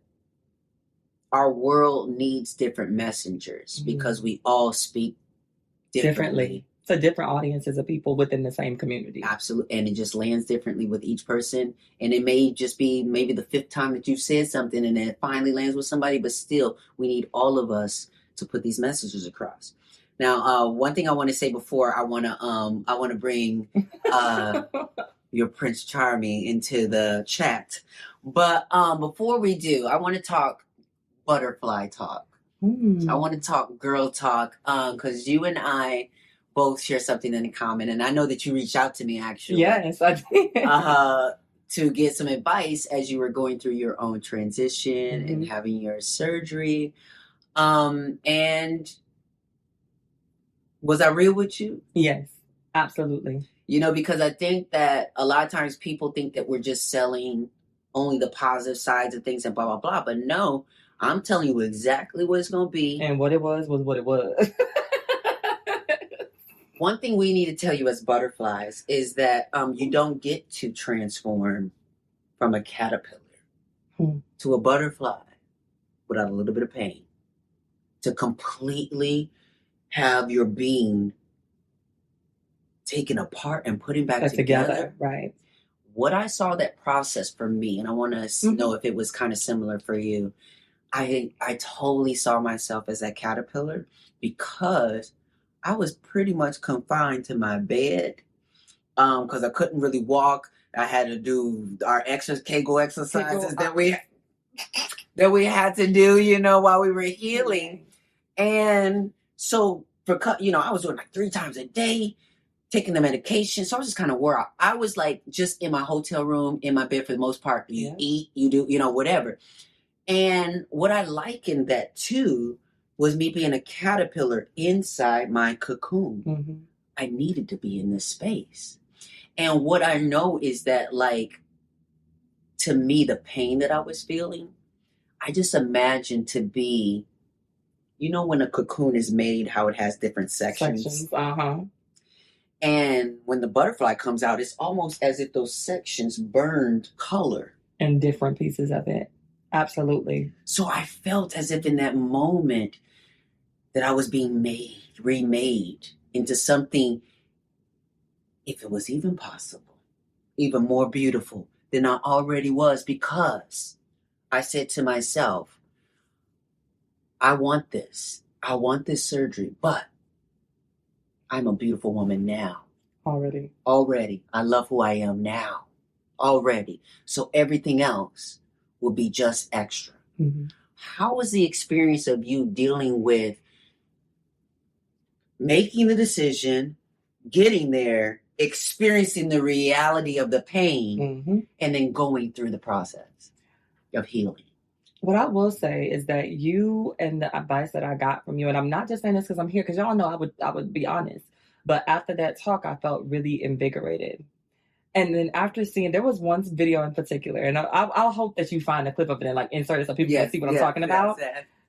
our world needs different messengers because we all speak differently. to different audiences of people within the same community. Absolutely. And it just lands differently with each person. And it may just be maybe the 5th time that you've said something and then it finally lands with somebody, but still we need all of us to put these messages across. Now, one thing I want to say before I want to bring your Prince Charming into the chat. But before we do, I want to talk butterfly talk. I want to talk girl talk because you and I both share something in common. And I know that you reached out to me, actually. Yes, I did. To get some advice as you were going through your own transition and having your surgery. And was I real with you? Yes, absolutely. You know, because I think that a lot of times people think that we're just selling only the positive sides of things and blah, blah, blah. But no, I'm telling you exactly what it's going to be. And what it was what it was. One thing we need to tell you as butterflies is that you don't get to transform from a caterpillar to a butterfly without a little bit of pain. To completely have your being taken apart and putting back together. Right. What I saw that process for me, and I want to know if it was kind of similar for you. I totally saw myself as that caterpillar because I was pretty much confined to my bed because I couldn't really walk. I had to do our Kegel exercises that we had to do, you know, while we were healing. And so I was doing like 3 times a day, taking the medication. So I was just kind of wore out. I was like just in my hotel room, in my bed for the most part. You eat, you do, you know, whatever. And what I likened that to was me being a caterpillar inside my cocoon. I needed to be in this space. And what I know is that, like, to me, the pain that I was feeling, I just imagined to be, you know, when a cocoon is made, how it has different sections. And when the butterfly comes out, it's almost as if those sections burned color. And different pieces of it. Absolutely. So I felt as if in that moment that I was being remade into something, if it was even possible, even more beautiful than I already was, because I said to myself, I want this surgery, but I'm a beautiful woman now. Already. I love who I am now. Already. So everything else will be just extra. How was the experience of you dealing with making the decision, getting there, experiencing the reality of the pain, and then going through the process of healing? What I will say is that you and the advice that I got from you, and I'm not just saying this because I'm here, because y'all know I would be honest, but after that talk, I felt really invigorated. And then after seeing, there was one video in particular, and I'll hope that you find a clip of it and like insert it so people can see what I'm talking about.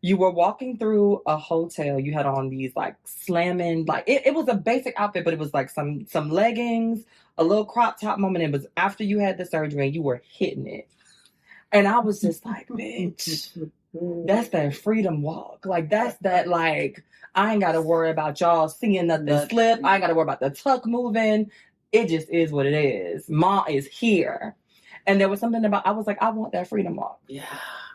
You were walking through a hotel. You had on these like slamming, like it was a basic outfit, but it was like some leggings, a little crop top moment. It was after you had the surgery and you were hitting it. And I was just like, bitch, that's that freedom walk. Like, that's that, like, I ain't got to worry about y'all seeing nothing slip. I ain't got to worry about the tuck moving. It just is what it is. Ma is here. And there was something about, I was like, I want that freedom walk. Yeah.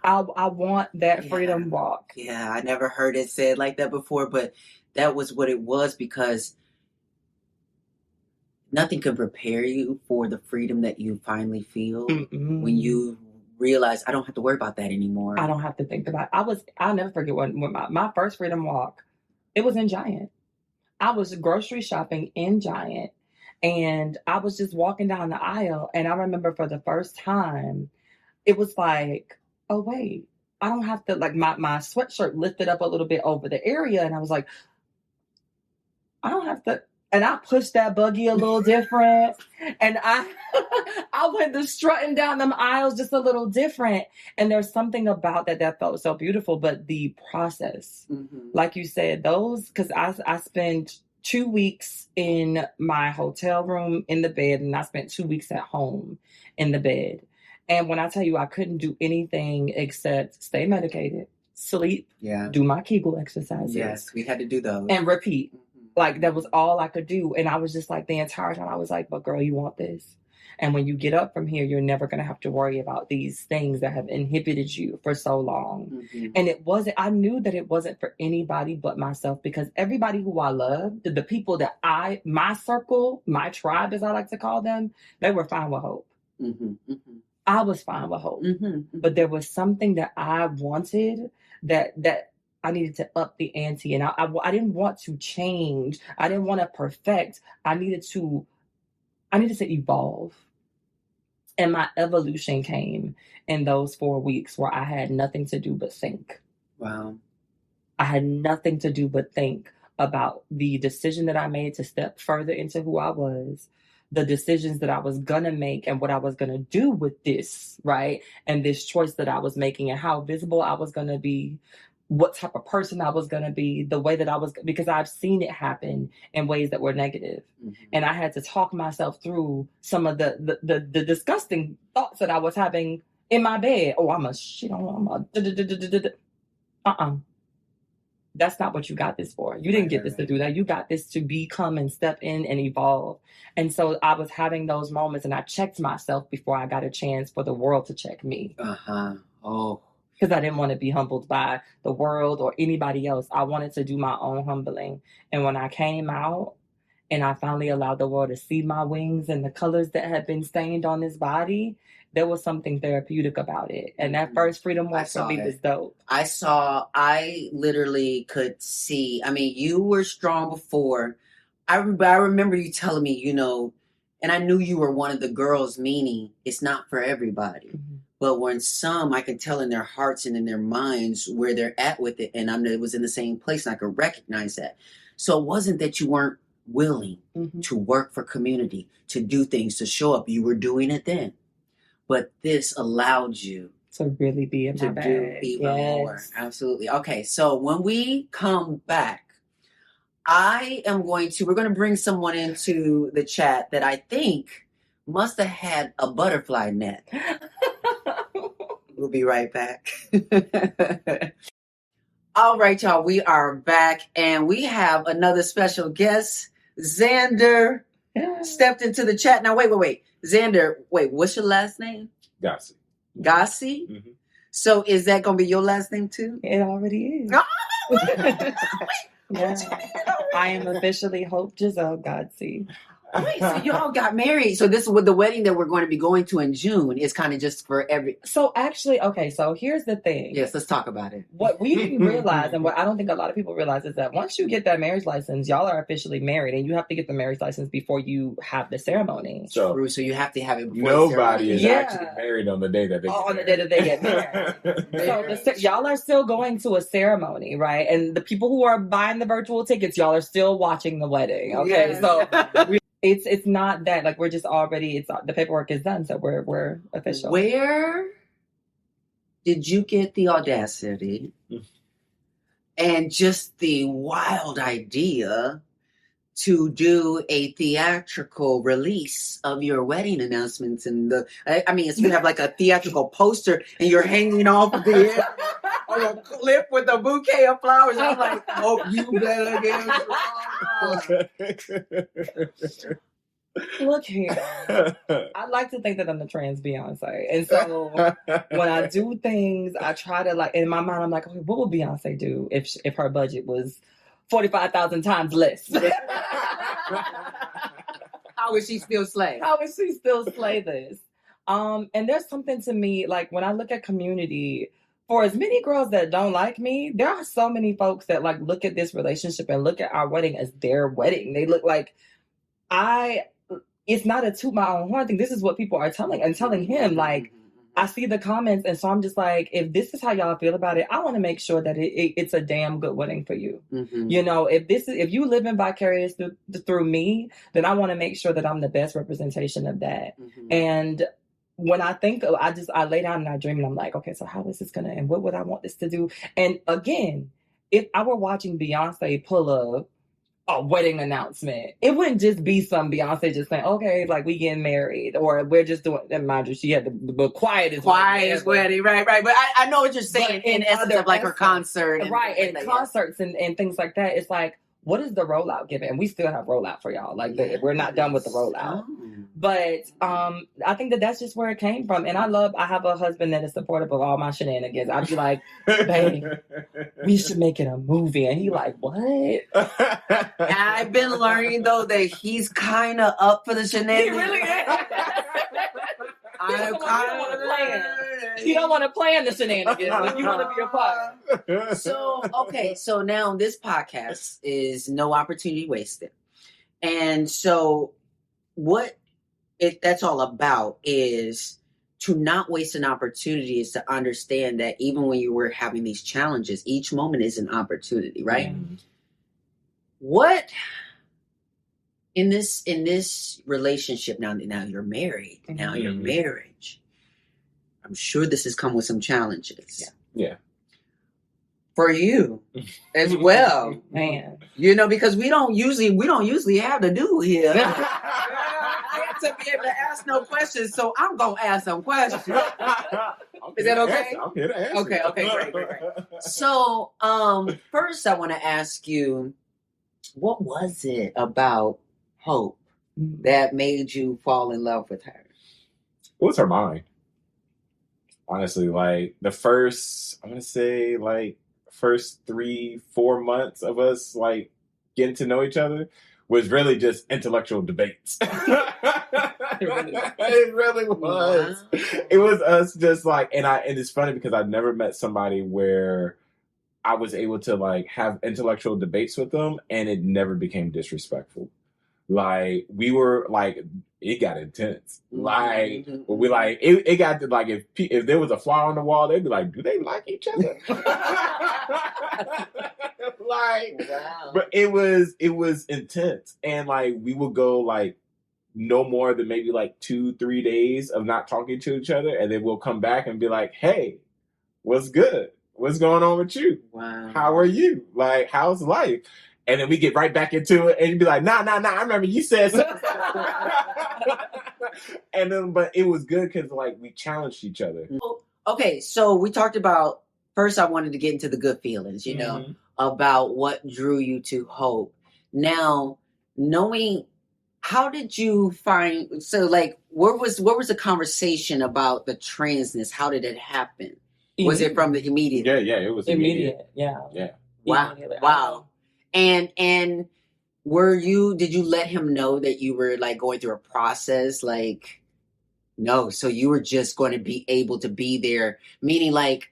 I want that freedom walk. Yeah, I never heard it said like that before, but that was what it was, because nothing can prepare you for the freedom that you finally feel when you realize I don't have to worry about that anymore. I don't have to think about it. I'll never forget when my first freedom walk, it was in Giant. I was grocery shopping in Giant, and I was just walking down the aisle, and I remember for the first time, it was like, oh wait, I don't have to, like, my sweatshirt lifted up a little bit over the area, and I was like, I don't have to. And I pushed that buggy a little different. And I went to strutting down them aisles just a little different. And there's something about that felt so beautiful. But the process, like you said, because I spent 2 weeks in my hotel room in the bed, and I spent 2 weeks at home in the bed. And when I tell you I couldn't do anything except stay medicated, sleep, do my Kegel exercises. Yes, we had to do those. And repeat. Like, that was all I could do. And I was just like, the entire time I was like, but girl, you want this? And when you get up from here, you're never going to have to worry about these things that have inhibited you for so long. And I knew that it wasn't for anybody but myself, because everybody who I loved, the people that my circle, my tribe, as I like to call them, they were fine with Hope. I was fine with Hope. But there was something that I wanted that I needed to up the ante. And I didn't want to change. I didn't want to perfect. I needed to evolve. And my evolution came in those 4 weeks where I had nothing to do but think. Wow. I had nothing to do but think about the decision that I made to step further into who I was, the decisions that I was going to make and what I was going to do with this, right? And this choice that I was making and how visible I was going to be, what type of person I was going to be, the way that I was, because I've seen it happen in ways that were negative. And I had to talk myself through some of the disgusting thoughts that I was having in my bed. Oh, I'm a shit on, That's not what you got this for. You didn't get this to do that. You got this to become and step in and evolve. And so I was having those moments, and I checked myself before I got a chance for the world to check me. Oh. Because I didn't want to be humbled by the world or anybody else. I wanted to do my own humbling. And when I came out and I finally allowed the world to see my wings and the colors that had been stained on this body, there was something therapeutic about it. And that first freedom walk for me was dope. I literally could see, I mean, you were strong before. I remember you telling me, you know, and I knew you were one of the girls, meaning it's not for everybody. But when some, I can tell in their hearts and in their minds where they're at with it. And it was in the same place, and I could recognize that. So it wasn't that you weren't willing to work for community, to do things, to show up. You were doing it then. But this allowed you to really be in my bag. To do even more. Absolutely. Okay, so when we come back, we're going to bring someone into the chat that I think must have had a butterfly net. We'll be right back. All right, y'all, we are back, and we have another special guest. Xander stepped into the chat. Now, wait. Xander, what's your last name? Gassi. Gassi? So is that going to be your last name too? It already is. I am officially Hope Giselle Gassi. Wait, so you all got married. So this is with the wedding that we're going to be going to in June is kind of just for every. So actually, okay, so here's the thing. Yes, let's talk about it. What we didn't realize, and what I don't think a lot of people realize, is that once you get that marriage license, y'all are officially married, and you have to get the marriage license before you have the ceremony. So you have to have it before nobody is actually married on the day that they on the day that they get married. So y'all are still going to a ceremony, right? And the people who are buying the virtual tickets, y'all are still watching the wedding. Okay, so it's not that, like, we're just already, the paperwork is done, so we're official. Where did you get the audacity and just the wild idea to do a theatrical release of your wedding announcements? And you have like a theatrical poster and you're hanging off of the end on a clip with a bouquet of flowers. I'm like, oh, you better get Look here. I like to think that I'm the trans Beyonce. And so when I do things, I try to, in my mind, I'm like, okay, what would Beyonce do if her budget was 45,000 times less? How would she still slay? How would she still slay this? And there's something to me, like, when I look at community, for as many girls that don't like me, there are so many folks that, like, look at this relationship and look at our wedding as their wedding. They look like it's not a toot my own horn thing. This is what people are telling him. Like, I see the comments, and so I'm just like, if this is how y'all feel about it, I want to make sure that it's a damn good wedding for you. You know, if you living vicarious through me, then I want to make sure that I'm the best representation of that. And when I think, I lay down and I dream, and I'm like, okay, so how is this gonna end? What would I want this to do? And again, if I were watching Beyonce pull a wedding announcement, it wouldn't just be some Beyonce just saying, okay, like, we getting married, or we're just doing, and mind you, she had the quietest wedding, right. But I know what you're saying in essence of, like, her concert. And concerts and things like that. It's like, what is the rollout given? And we still have rollout for y'all. Like, we're not done with the rollout. But I think that that's just where it came from. And I have a husband that is supportive of all my shenanigans. I'd be like, babe, we should make it a movie. And he like, what? I've been learning, though, that he's kind of up for the shenanigans. He really is. You don't want to plan the shenanigans. You want to be a part. So, okay. So now this podcast is No Opportunity Wasted. And so what that's all about is to not waste an opportunity, is to understand that even when you were having these challenges, each moment is an opportunity, right? Mm-hmm. What in this relationship now you're married, mm-hmm. now your marriage, I'm sure this has come with some challenges. Yeah. For you as well, man. You know, because we don't usually have to do here. I have to be able to ask no questions, so I'm gonna ask some questions. Is that okay? I'm here to answer. Okay, great. So, first I want to ask you, what was it about Hope that made you fall in love with her? It was her mind. Honestly, like the first 3-4 months of us like getting to know each other was really just intellectual debates. It really was. Wow. It was us just like, and it's funny because I never met somebody where I was able to like have intellectual debates with them and it never became disrespectful. Like we were like, it got intense. Like we like it got to like if there was a fly on the wall, they'd be like, do they like each other? Like, wow. But it was intense, and like we would go like no more than maybe like 2-3 days of not talking to each other, and then we'll come back and be like, hey, what's good? What's going on with you? Wow. How are you? Like, how's life? And then we get right back into it, and you'd be like, nah, I remember you said something. And then, but it was good because, like, we challenged each other. Okay, so we talked about, first I wanted to get into the good feelings, you know, about what drew you to Hope. Now, knowing, how did you find, so, like, what was the conversation about the transness? How did it happen? Was it from the immediate? Yeah, it was immediate. Yeah. Wow. And did you let him know that you were like going through a process? Like, no, so you were just going to be able to be there, meaning like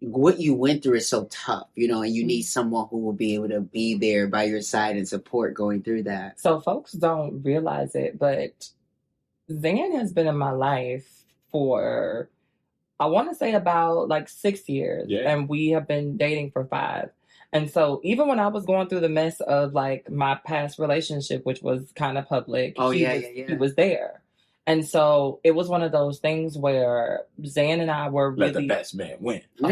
what you went through is so tough, you know, and you need someone who will be able to be there by your side and support going through that. So folks don't realize it, but Zan has been in my life for, I want to say about like 6 years, and we have been dating for 5. And so even when I was going through the mess of like my past relationship, which was kind of public, he was there. And so it was one of those things where Zan and I were really... Let the best man win. You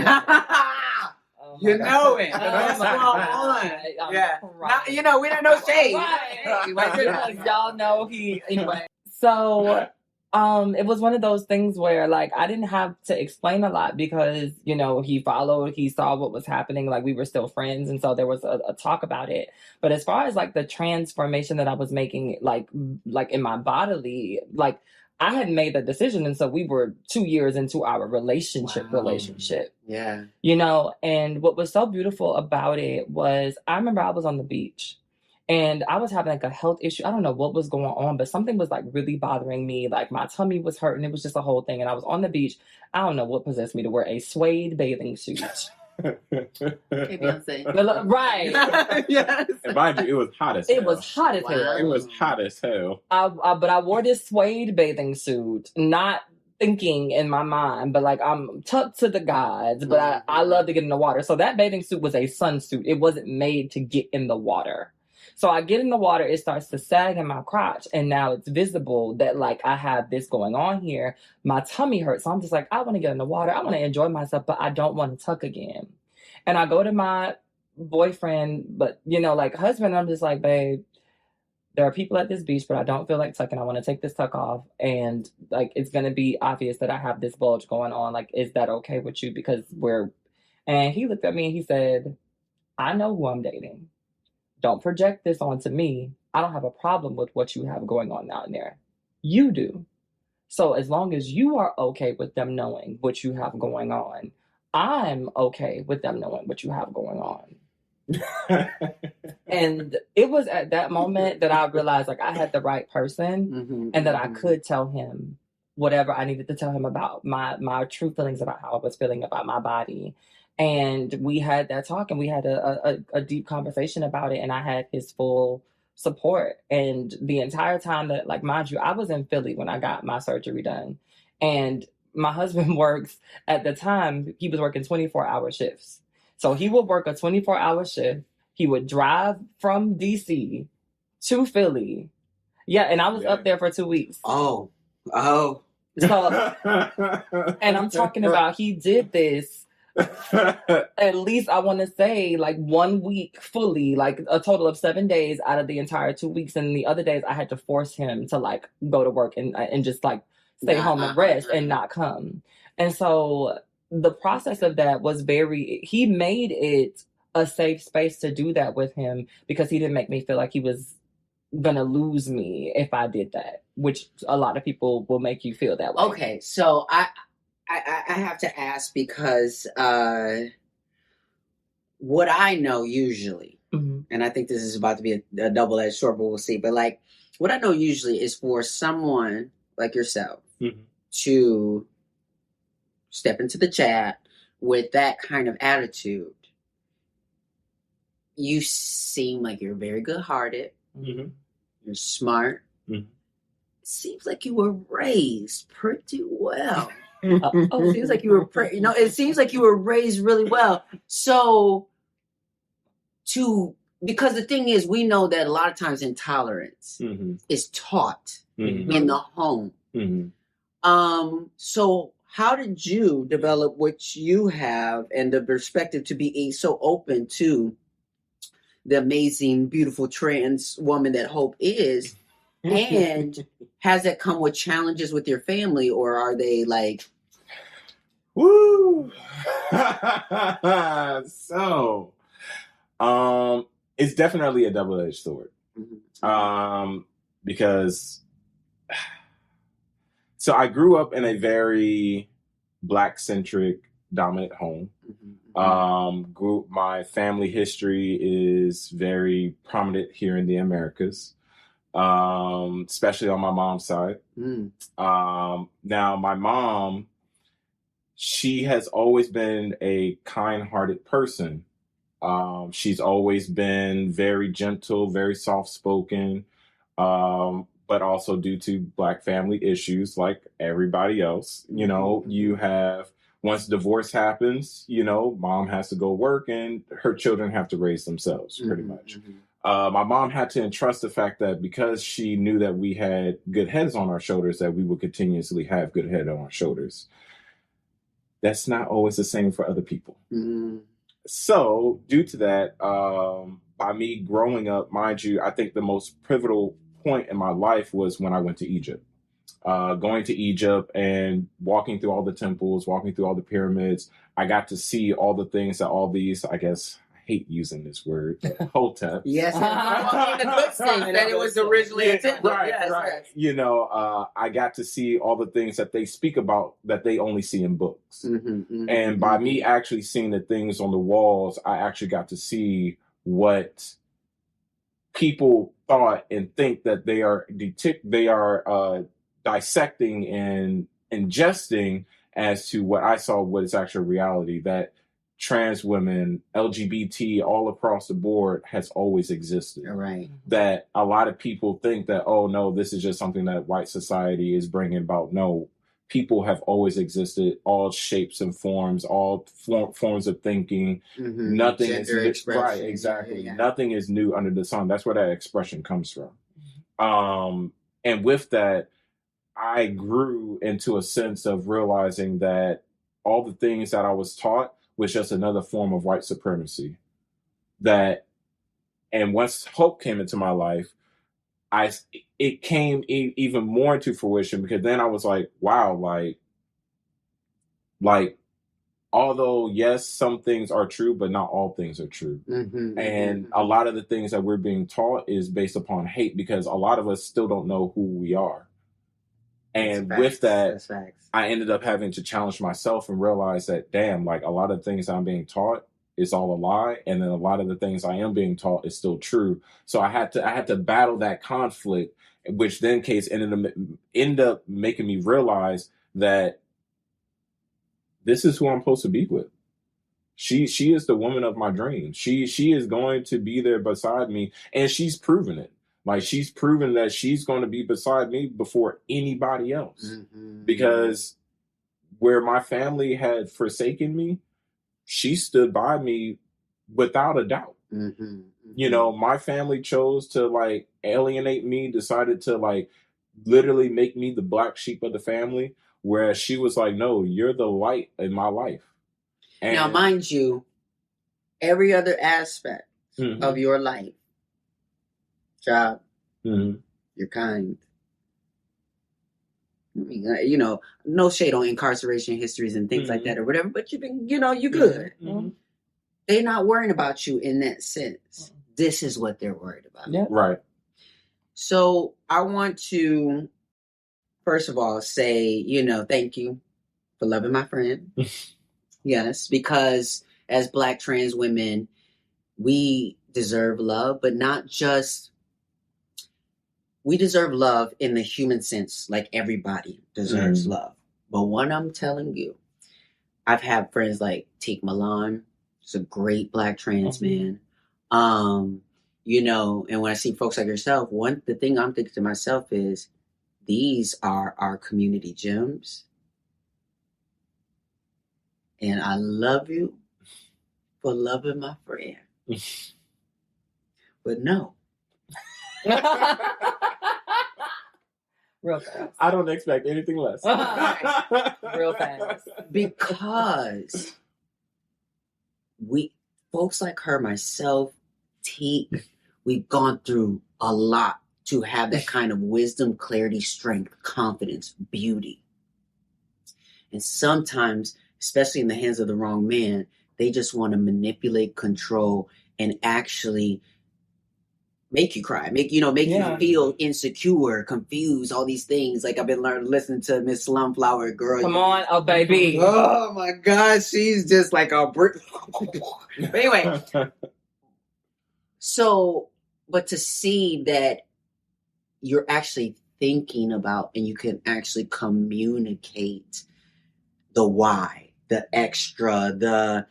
know it. The best one won. Yeah. Not, you know, we don't know shade. Right. Y'all know he... Anyway. So... it was one of those things where, like, I didn't have to explain a lot because, you know, he saw what was happening, like, we were still friends, and so there was a talk about it. But as far as, like, the transformation that I was making, like in my bodily, like, I had made the decision, and so we were 2 years into our relationship. Yeah. You know, and what was so beautiful about it was, I remember I was on the beach, and I was having like a health issue. I don't know what was going on, but something was like really bothering me. Like my tummy was hurting. It was just a whole thing. And I was on the beach. I don't know what possessed me to wear a suede bathing suit. Okay, Beyonce. Right. Yes. And mind you, it was hot as hell. It was hot as hell. It was hot as hell. But I wore this suede bathing suit, not thinking in my mind, but like I'm tucked to the gods, but I love to get in the water. So that bathing suit was a sunsuit. It wasn't made to get in the water. So I get in the water, it starts to sag in my crotch, and now it's visible that, like, I have this going on here. My tummy hurts, so I'm just like, I want to get in the water. I want to enjoy myself, but I don't want to tuck again. And I go to my boyfriend, but, you know, like, husband, I'm just like, babe, there are people at this beach, but I don't feel like tucking. I want to take this tuck off, and, like, it's going to be obvious that I have this bulge going on. Like, is that okay with you? Because and he looked at me and he said, I know who I'm dating. don't project this onto me. I don't have a problem with what you have going on out there. You do. So as long as you are okay with them knowing what you have going on, I'm okay with them knowing what you have going on. And it was at that moment that I realized like I had the right person and that I could tell him whatever I needed to tell him about my true feelings about how I was feeling about my body. And we had that talk and we had a deep conversation about it, and I had his full support. And the entire time that, like, mind you, I was in Philly when I got my surgery done. And my husband works, at the time, he was working 24-hour shifts. So he would work a 24-hour shift. He would drive from DC to Philly. Yeah, and I was up there for 2 weeks. Oh. So, and I'm talking about he did this at least, I want to say, like 1 week fully, like a total of 7 days out of the entire 2 weeks. And the other days I had to force him to like go to work and just like stay home and rest and not come. And so the process of that was he made it a safe space to do that with him, because he didn't make me feel like he was gonna lose me if I did that, which a lot of people will make you feel that way. Okay, so I have to ask, because what I know usually, and I think this is about to be a double-edged sword, but we'll see. But like, what I know usually is for someone like yourself to step into the chat with that kind of attitude. You seem like you're very good-hearted. You're smart. Seems like you were raised pretty well. Seems like you were, it seems like you were raised really well. So, because the thing is, we know that a lot of times intolerance is taught in the home. So how did you develop what you have and the perspective to be so open to the amazing, beautiful trans woman that Hope is? And has that come with challenges with your family, or are they like... Woo! So, it's definitely a double-edged sword. Because, so I grew up in a very Black-centric, dominant home. My family history is very prominent here in the Americas. Especially on my mom's side. Now, my mom, she has always been a kind-hearted person. She's always been very gentle, very soft-spoken, but also due to Black family issues, like everybody else, you have, once divorce happens, mom has to go work and her children have to raise themselves, pretty much. My mom had to entrust the fact that because she knew that we had good heads on our shoulders, that we would continuously have good head on our shoulders. That's not always the same for other people. So due to that, by me growing up, mind you, I think the most pivotal point in my life was when I went to Egypt. Going to Egypt and walking through all the temples, walking through all the pyramids, I got to see all the things that all these, I guess, hate using this word, Hotep. Yes, the good thing that it was originally intended. Right. I got to see all the things that they speak about that they only see in books. And by me actually seeing the things on the walls, I actually got to see what people thought and think that they are dissecting and ingesting as to what I saw, what is actual reality, that trans women, LGBT, all across the board has always existed. Right. That a lot of people think that, oh no, this is just something that white society is bringing about. No, people have always existed, all shapes and forms, all forms of thinking. Nothing Gender is new. Right, exactly. Yeah. Nothing is new under the sun. That's where that expression comes from. And with that, I grew into a sense of realizing that all the things that I was taught was just another form of white supremacy. And once Hope came into my life, it came even more into fruition, because then I was like, wow, like although yes, some things are true, but not all things are true. And a lot of the things that we're being taught is based upon hate, because a lot of us still don't know who we are. And with that, I ended up having to challenge myself and realize that, damn, like a lot of things I'm being taught is all a lie, and then a lot of the things I am being taught is still true. So I had to battle that conflict, which then case ended up making me realize that this is who I'm supposed to be with. She is the woman of my dreams. She is going to be there beside me, and she's proven it. Like, she's proven that she's going to be beside me before anybody else. Because where my family had forsaken me, she stood by me without a doubt. You know, my family chose to like alienate me, decided to like literally make me the black sheep of the family, whereas she was like, no, you're the light in my life. And now, mind you, every other aspect of your life, job, you're kind. I mean, you know, no shade on incarceration histories and things like that or whatever, but you've been, you know, you good. They're not worrying about you in that sense. This is what they're worried about. Yeah. Right. So I want to, first of all, say, you know, thank you for loving my friend. Yes, because as Black trans women, we deserve love, but not just, we deserve love in the human sense, like everybody deserves love. But what I'm telling you, I've had friends like Teak Milan. He's a great Black trans man. You know, and when I see folks like yourself, the thing I'm thinking to myself is, these are our community gems. And I love you for loving my friend. But no. Real fast. I don't expect anything less. Real fast. Because folks like her, myself, Teak, we've gone through a lot to have that kind of wisdom, clarity, strength, confidence, beauty. And sometimes, especially in the hands of the wrong man, they just want to manipulate, control, and actually make you cry, make you feel insecure, confused, all these things. Like, I've been listening to Miss Slumflower Girl. Come on, oh baby. Oh my God, she's just like a brick. But anyway, so, but to see that you're actually thinking about and you can actually communicate the why, the extra, the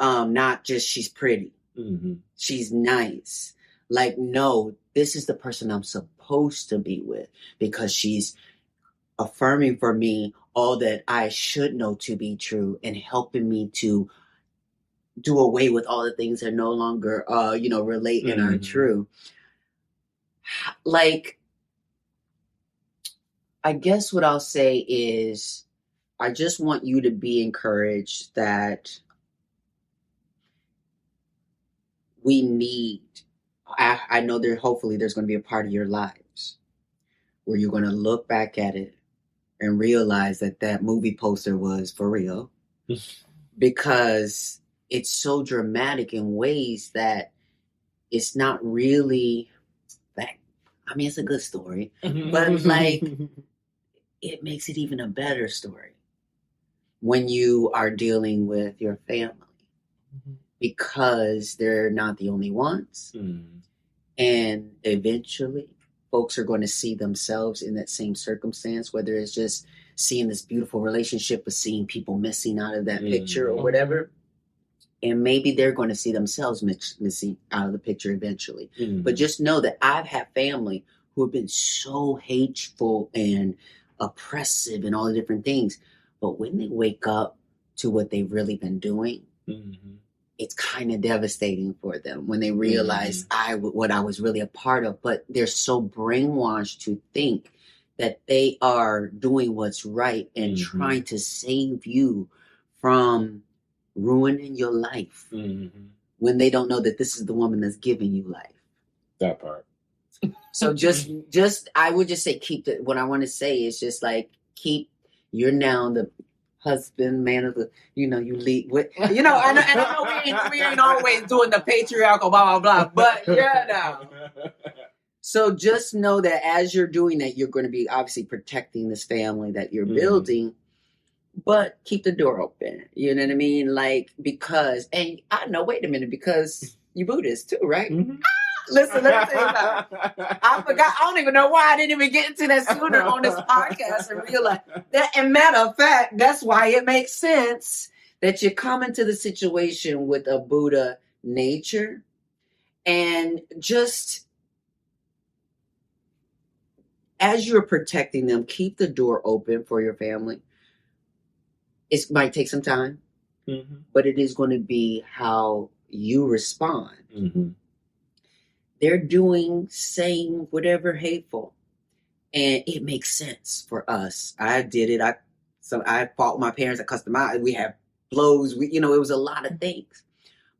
not just she's pretty, she's nice. Like, no, this is the person I'm supposed to be with because she's affirming for me all that I should know to be true and helping me to do away with all the things that no longer, relate and are true. Like, I guess what I'll say is, I just want you to be encouraged that we need, I know hopefully there's going to be a part of your lives where you're going to look back at it and realize that movie poster was for real. Because it's so dramatic in ways that it's not really that. I mean, it's a good story, but like, it makes it even a better story when you are dealing with your family, because they're not the only ones. And eventually folks are going to see themselves in that same circumstance, whether it's just seeing this beautiful relationship, but seeing people missing out of that picture or whatever. And maybe they're going to see themselves missing out of the picture eventually. But just know that I've had family who have been so hateful and oppressive and all the different things. But when they wake up to what they've really been doing, it's kind of devastating for them when they realize what I was really a part of. But they're so brainwashed to think that they are doing what's right and trying to save you from ruining your life when they don't know that this is the woman that's giving you life. That part. So just I would just say what I want to say is just like, you're now the husband, man of the, you lead with, and I know we ain't always doing the patriarchal blah, blah, blah, but So just know that as you're doing that, you're going to be obviously protecting this family that you're building, but keep the door open. You know what I mean? Like, because, and I know, wait a minute, because you're Buddhist too, right? Mm-hmm. Listen, let me tell you something. I forgot. I don't even know why I didn't even get into that sooner on this podcast and realize that. And matter of fact, that's why it makes sense that you come into the situation with a Buddha nature, and just as you're protecting them, keep the door open for your family. It might take some time, but it is going to be how you respond. They're saying whatever hateful, and it makes sense for us. I did it. I fought my parents. I cussed them out. We had blows. It was a lot of things.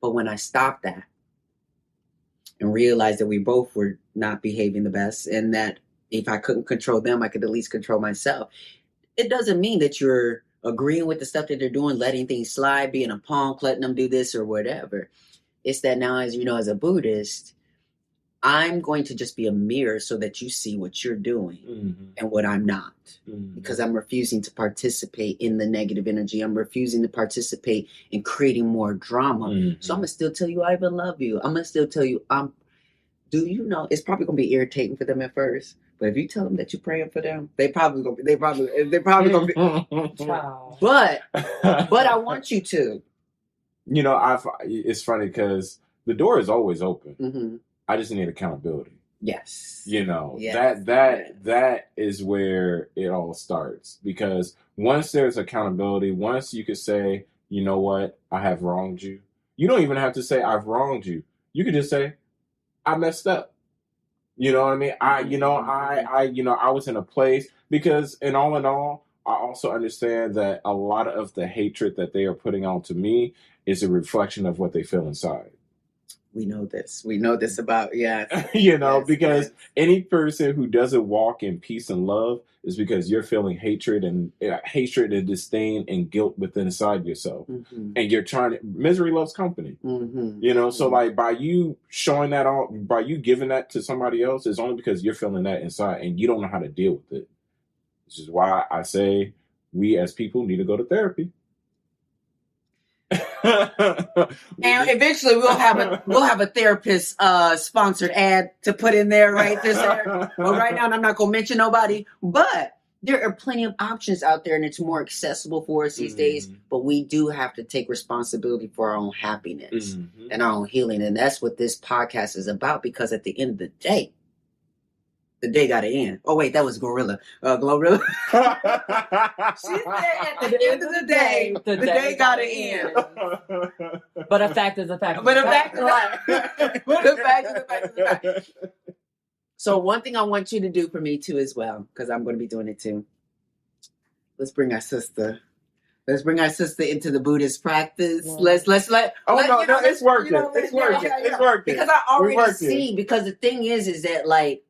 But when I stopped that and realized that we both were not behaving the best, and that if I couldn't control them, I could at least control myself. It doesn't mean that you're agreeing with the stuff that they're doing, letting things slide, being a punk, letting them do this or whatever. It's that now, as you know, as a Buddhist, I'm going to just be a mirror so that you see what you're doing and what I'm not. Because I'm refusing to participate in the negative energy. I'm refusing to participate in creating more drama. So I'm going to still tell you I even love you. I'm going to still tell you do you know, it's probably going to be irritating for them at first. But if you tell them that you're praying for them, they probably going to be. But I want you to. It's funny because the door is always open. I just need accountability. Yes. That is where it all starts. Because once there's accountability, once you could say, you know what, I have wronged you. You don't even have to say I've wronged you. You could just say, I messed up. You know what I mean? I was in a place, because in all, I also understand that a lot of the hatred that they are putting onto me is a reflection of what they feel inside. We know this. We know this about, because any person who doesn't walk in peace and love is because you're feeling hatred and disdain and guilt within inside yourself. And you're misery loves company. So like by you showing that by you giving that to somebody else, is only because you're feeling that inside and you don't know how to deal with it. Which is why I say we as people need to go to therapy. And eventually we'll have a therapist sponsored ad to put in there right there. Well, right now, and I'm not going to mention nobody, but there are plenty of options out there, and it's more accessible for us these days. But we do have to take responsibility for our own happiness and our own healing, and that's what this podcast is about. Because at the end of the day, the day got to end. Oh wait, that was Glorilla. Glorilla. She said at the end of the day, the day got to end. But a fact is a fact. But a fact is a fact. So one thing I want you to do for me too as well, because I'm going to be doing it too. Let's bring our sister into the Buddhist practice. Yeah. Let's let. It's working. It's working. It's working. Because I already see. Because the thing is that like.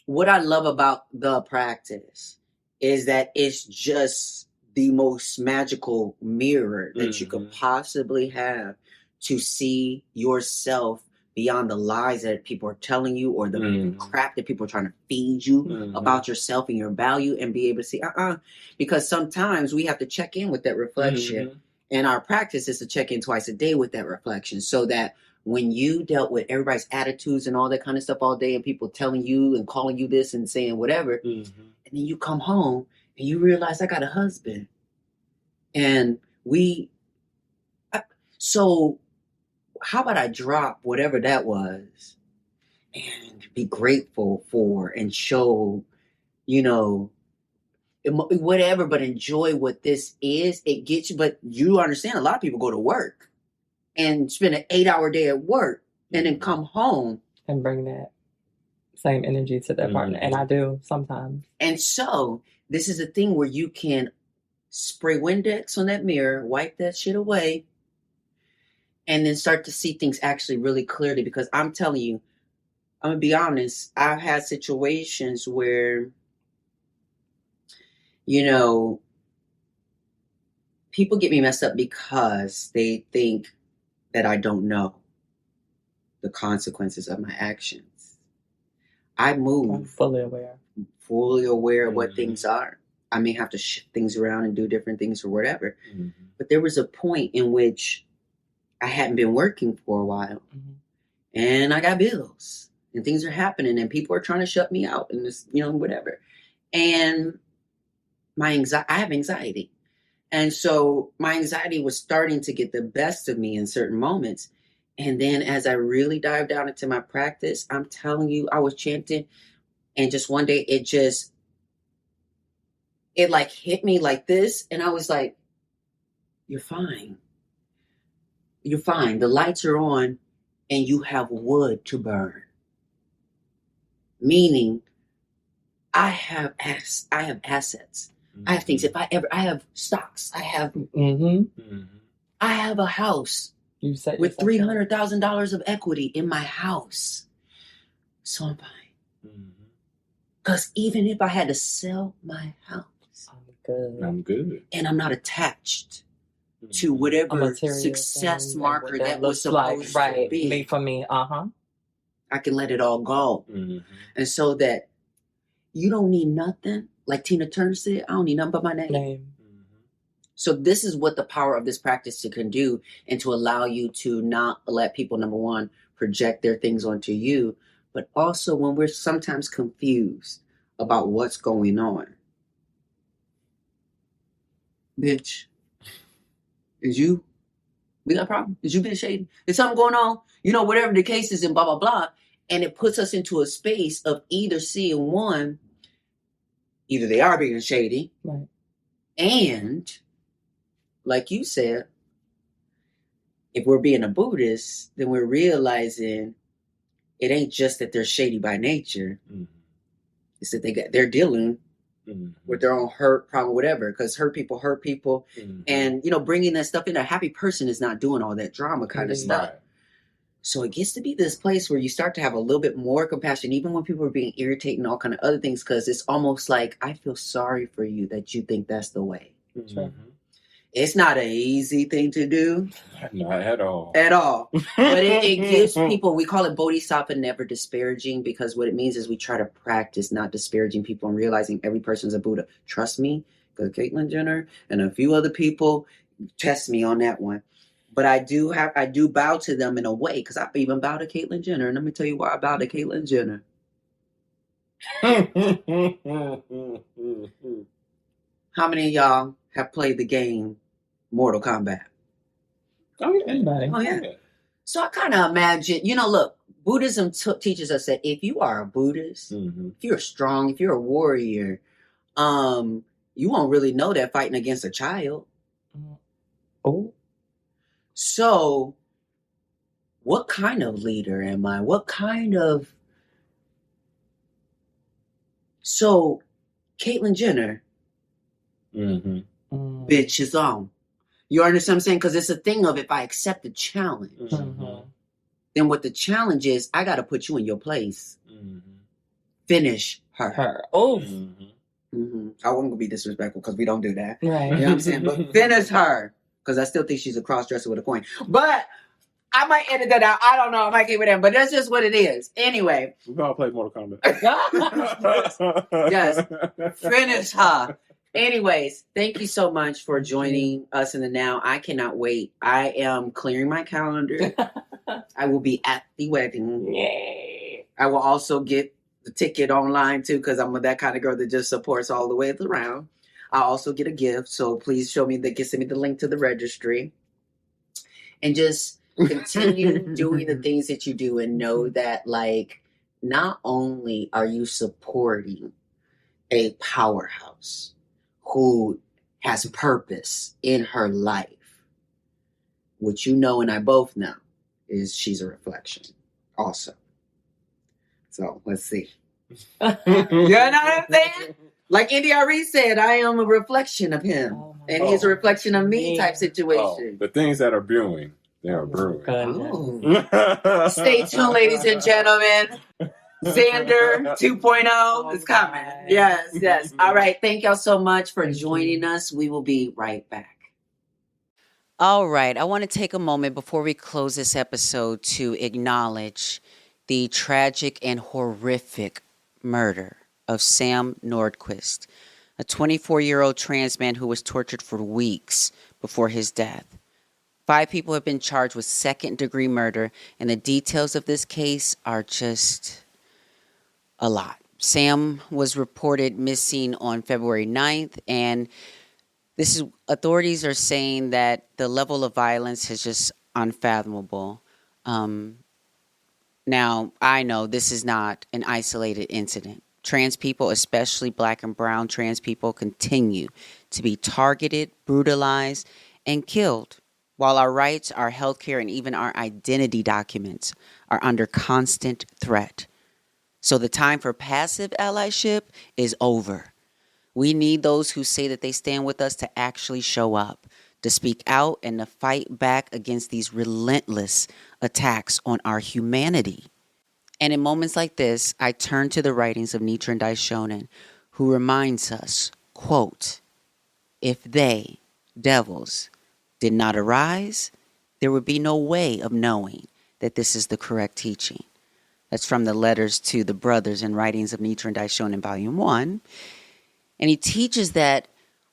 What I love about the practice is that it's just the most magical mirror that you could possibly have to see yourself beyond the lies that people are telling you, or the crap that people are trying to feed you about yourself and your value, and be able to see, because sometimes we have to check in with that reflection. And our practice is to check in twice a day with that reflection, so that when you dealt with everybody's attitudes and all that kind of stuff all day, and people telling you and calling you this and saying whatever, and then you come home and you realize I got a husband, and so how about I drop whatever that was and be grateful for and show, whatever, but enjoy what this is. It gets you, but you understand a lot of people go to work and spend an 8-hour day at work and then come home and bring that same energy to their partner. And I do sometimes. And so this is a thing where you can spray Windex on that mirror, wipe that shit away, and then start to see things actually really clearly. Because I'm telling you, I'm going to be honest, I've had situations where, people get me messed up because they think that I don't know the consequences of my actions. I move. I'm fully aware. Of what things are. I may have to shift things around and do different things or whatever. Mm-hmm. But there was a point in which I hadn't been working for a while. Mm-hmm. And I got bills. And things are happening. And people are trying to shut me out. And this, whatever. And I have anxiety. And so my anxiety was starting to get the best of me in certain moments. And then as I really dived down into my practice, I'm telling you, I was chanting. And just one day, it like hit me like this. And I was like, you're fine. You're fine. The lights are on and you have wood to burn. Meaning, I have assets. Mm-hmm. I have things. I have stocks. I have a house with $300,000 of equity in my house. So I'm fine. Because even if I had to sell my house, I'm good. And I'm not attached to whatever success marker that was supposed to be. Me for me. I can let it all go. Mm-hmm. And so that you don't need nothing. Like Tina Turner said, I don't need nothing but my name. Mm-hmm. So this is what the power of this practice can do, and to allow you to not let people, number one, project their things onto you, but also when we're sometimes confused about what's going on. Bitch, we got a problem? Is you being shady? Is something going on? Whatever the case is, and blah, blah, blah. And it puts us into a space of either seeing one, either they are being shady, right, and like you said, if we're being a Buddhist, then we're realizing it ain't just that they're shady by nature. Mm-hmm. It's that they're dealing with their own hurt, problem, whatever, because hurt people. Mm-hmm. And, bringing that stuff in, a happy person is not doing all that drama kind of stuff. Right. So it gets to be this place where you start to have a little bit more compassion, even when people are being irritated and all kind of other things, because it's almost like, I feel sorry for you that you think that's the way. Mm-hmm. It's not an easy thing to do. Not at all. At all. But it gives people, we call it bodhisattva, never disparaging, because what it means is we try to practice not disparaging people and realizing every person's a Buddha. Trust me, because Caitlyn Jenner and a few other people test me on that one. But I do bow to them in a way, because I even bow to Caitlyn Jenner. And let me tell you why I bow to Caitlyn Jenner. How many of y'all have played the game Mortal Kombat? Oh, yeah. Anybody. Oh, yeah. So I kind of imagine, look, Buddhism teaches us that if you are a Buddhist, if you're strong, if you're a warrior, you won't really know that fighting against a child. Oh. So what kind of leader am I? So Caitlyn Jenner, bitch is on. You understand what I'm saying? Because it's a thing of, if I accept the challenge, then what the challenge is, I got to put you in your place. Finish her. Oh. I wasn't going to be disrespectful because we don't do that. Right. You know what I'm saying? But finish her. Because I still think she's a cross-dresser with a coin. But I might edit that out. I don't know. I might keep it in. But that's just what it is. Anyway. We've all played Mortal Kombat. Yes. Finish her. Anyways, thank you so much for joining us in the Now. I cannot wait. I am clearing my calendar. I will be at the wedding. Yay. I will also get the ticket online too, because I'm that kind of girl that just supports all the way around. I'll also get a gift. So please send me the link to the registry. And just continue doing the things that you do, and know that, like, not only are you supporting a powerhouse who has purpose in her life, what you know and I both know is she's a reflection also. So let's see. You know what I'm saying? Like NDRE said, I am a reflection of him. And he's a reflection of me type situation. The things that are brewing, they are brewing. Oh. Stay tuned, ladies and gentlemen. Xander 2.0 is coming. Yes. All right. Thank y'all so much for joining us. We will be right back. All right. I want to take a moment before we close this episode to acknowledge the tragic and horrific murder of Sam Nordquist, a 24-year-old trans man who was tortured for weeks before his death. 5 people have been charged with second-degree murder, and the details of this case are just a lot. Sam was reported missing on February 9th, and authorities are saying that the level of violence is just unfathomable. Now, I know this is not an isolated incident. Trans people, especially Black and brown trans people, continue to be targeted, brutalized, and killed, while our rights, our healthcare, and even our identity documents are under constant threat. So the time for passive allyship is over. We need those who say that they stand with us to actually show up, to speak out, and to fight back against these relentless attacks on our humanity. And in moments like this, I turn to the writings of Renita and I, Shannon, who reminds us, quote, "If they, devils, did not arise, there would be no way of knowing that this is the correct teaching." That's from the letters to the brothers and writings of Renita and I, Shannon, Volume 1. And he teaches that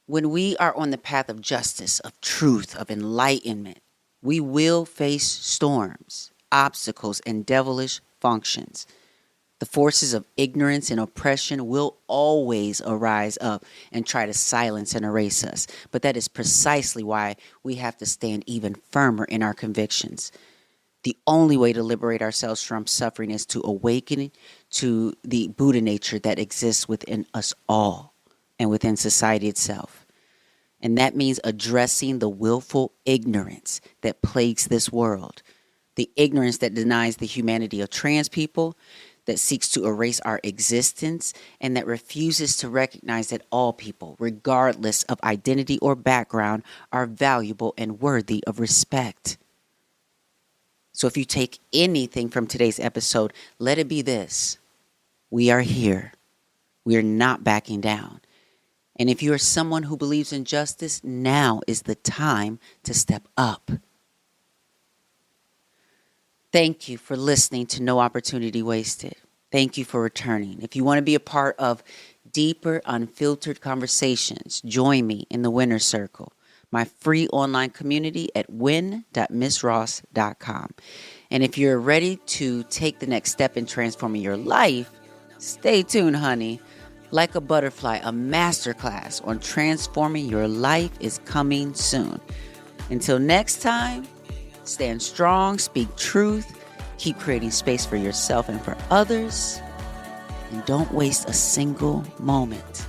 when we are on the path of justice, of truth, of enlightenment, we will face storms, obstacles, and devilish functions. The forces of ignorance and oppression will always arise up and try to silence and erase us. But that is precisely why we have to stand even firmer in our convictions. The only way to liberate ourselves from suffering is to awaken to the Buddha nature that exists within us all and within society itself. And that means addressing the willful ignorance that plagues this world, the ignorance that denies the humanity of trans people, that seeks to erase our existence, and that refuses to recognize that all people, regardless of identity or background, are valuable and worthy of respect. So if you take anything from today's episode, let it be this: we are here. We are not backing down. And if you are someone who believes in justice, now is the time to step up. Thank you for listening to No Opportunity Wasted. Thank you for returning. If you want to be a part of deeper, unfiltered conversations, join me in the Winner's Circle, my free online community at win.missross.com. And if you're ready to take the next step in transforming your life, stay tuned, honey. Like a Butterfly, a masterclass on transforming your life is coming soon. Until next time, stand strong, speak truth, keep creating space for yourself and for others, and don't waste a single moment.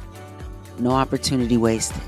No opportunity wasted.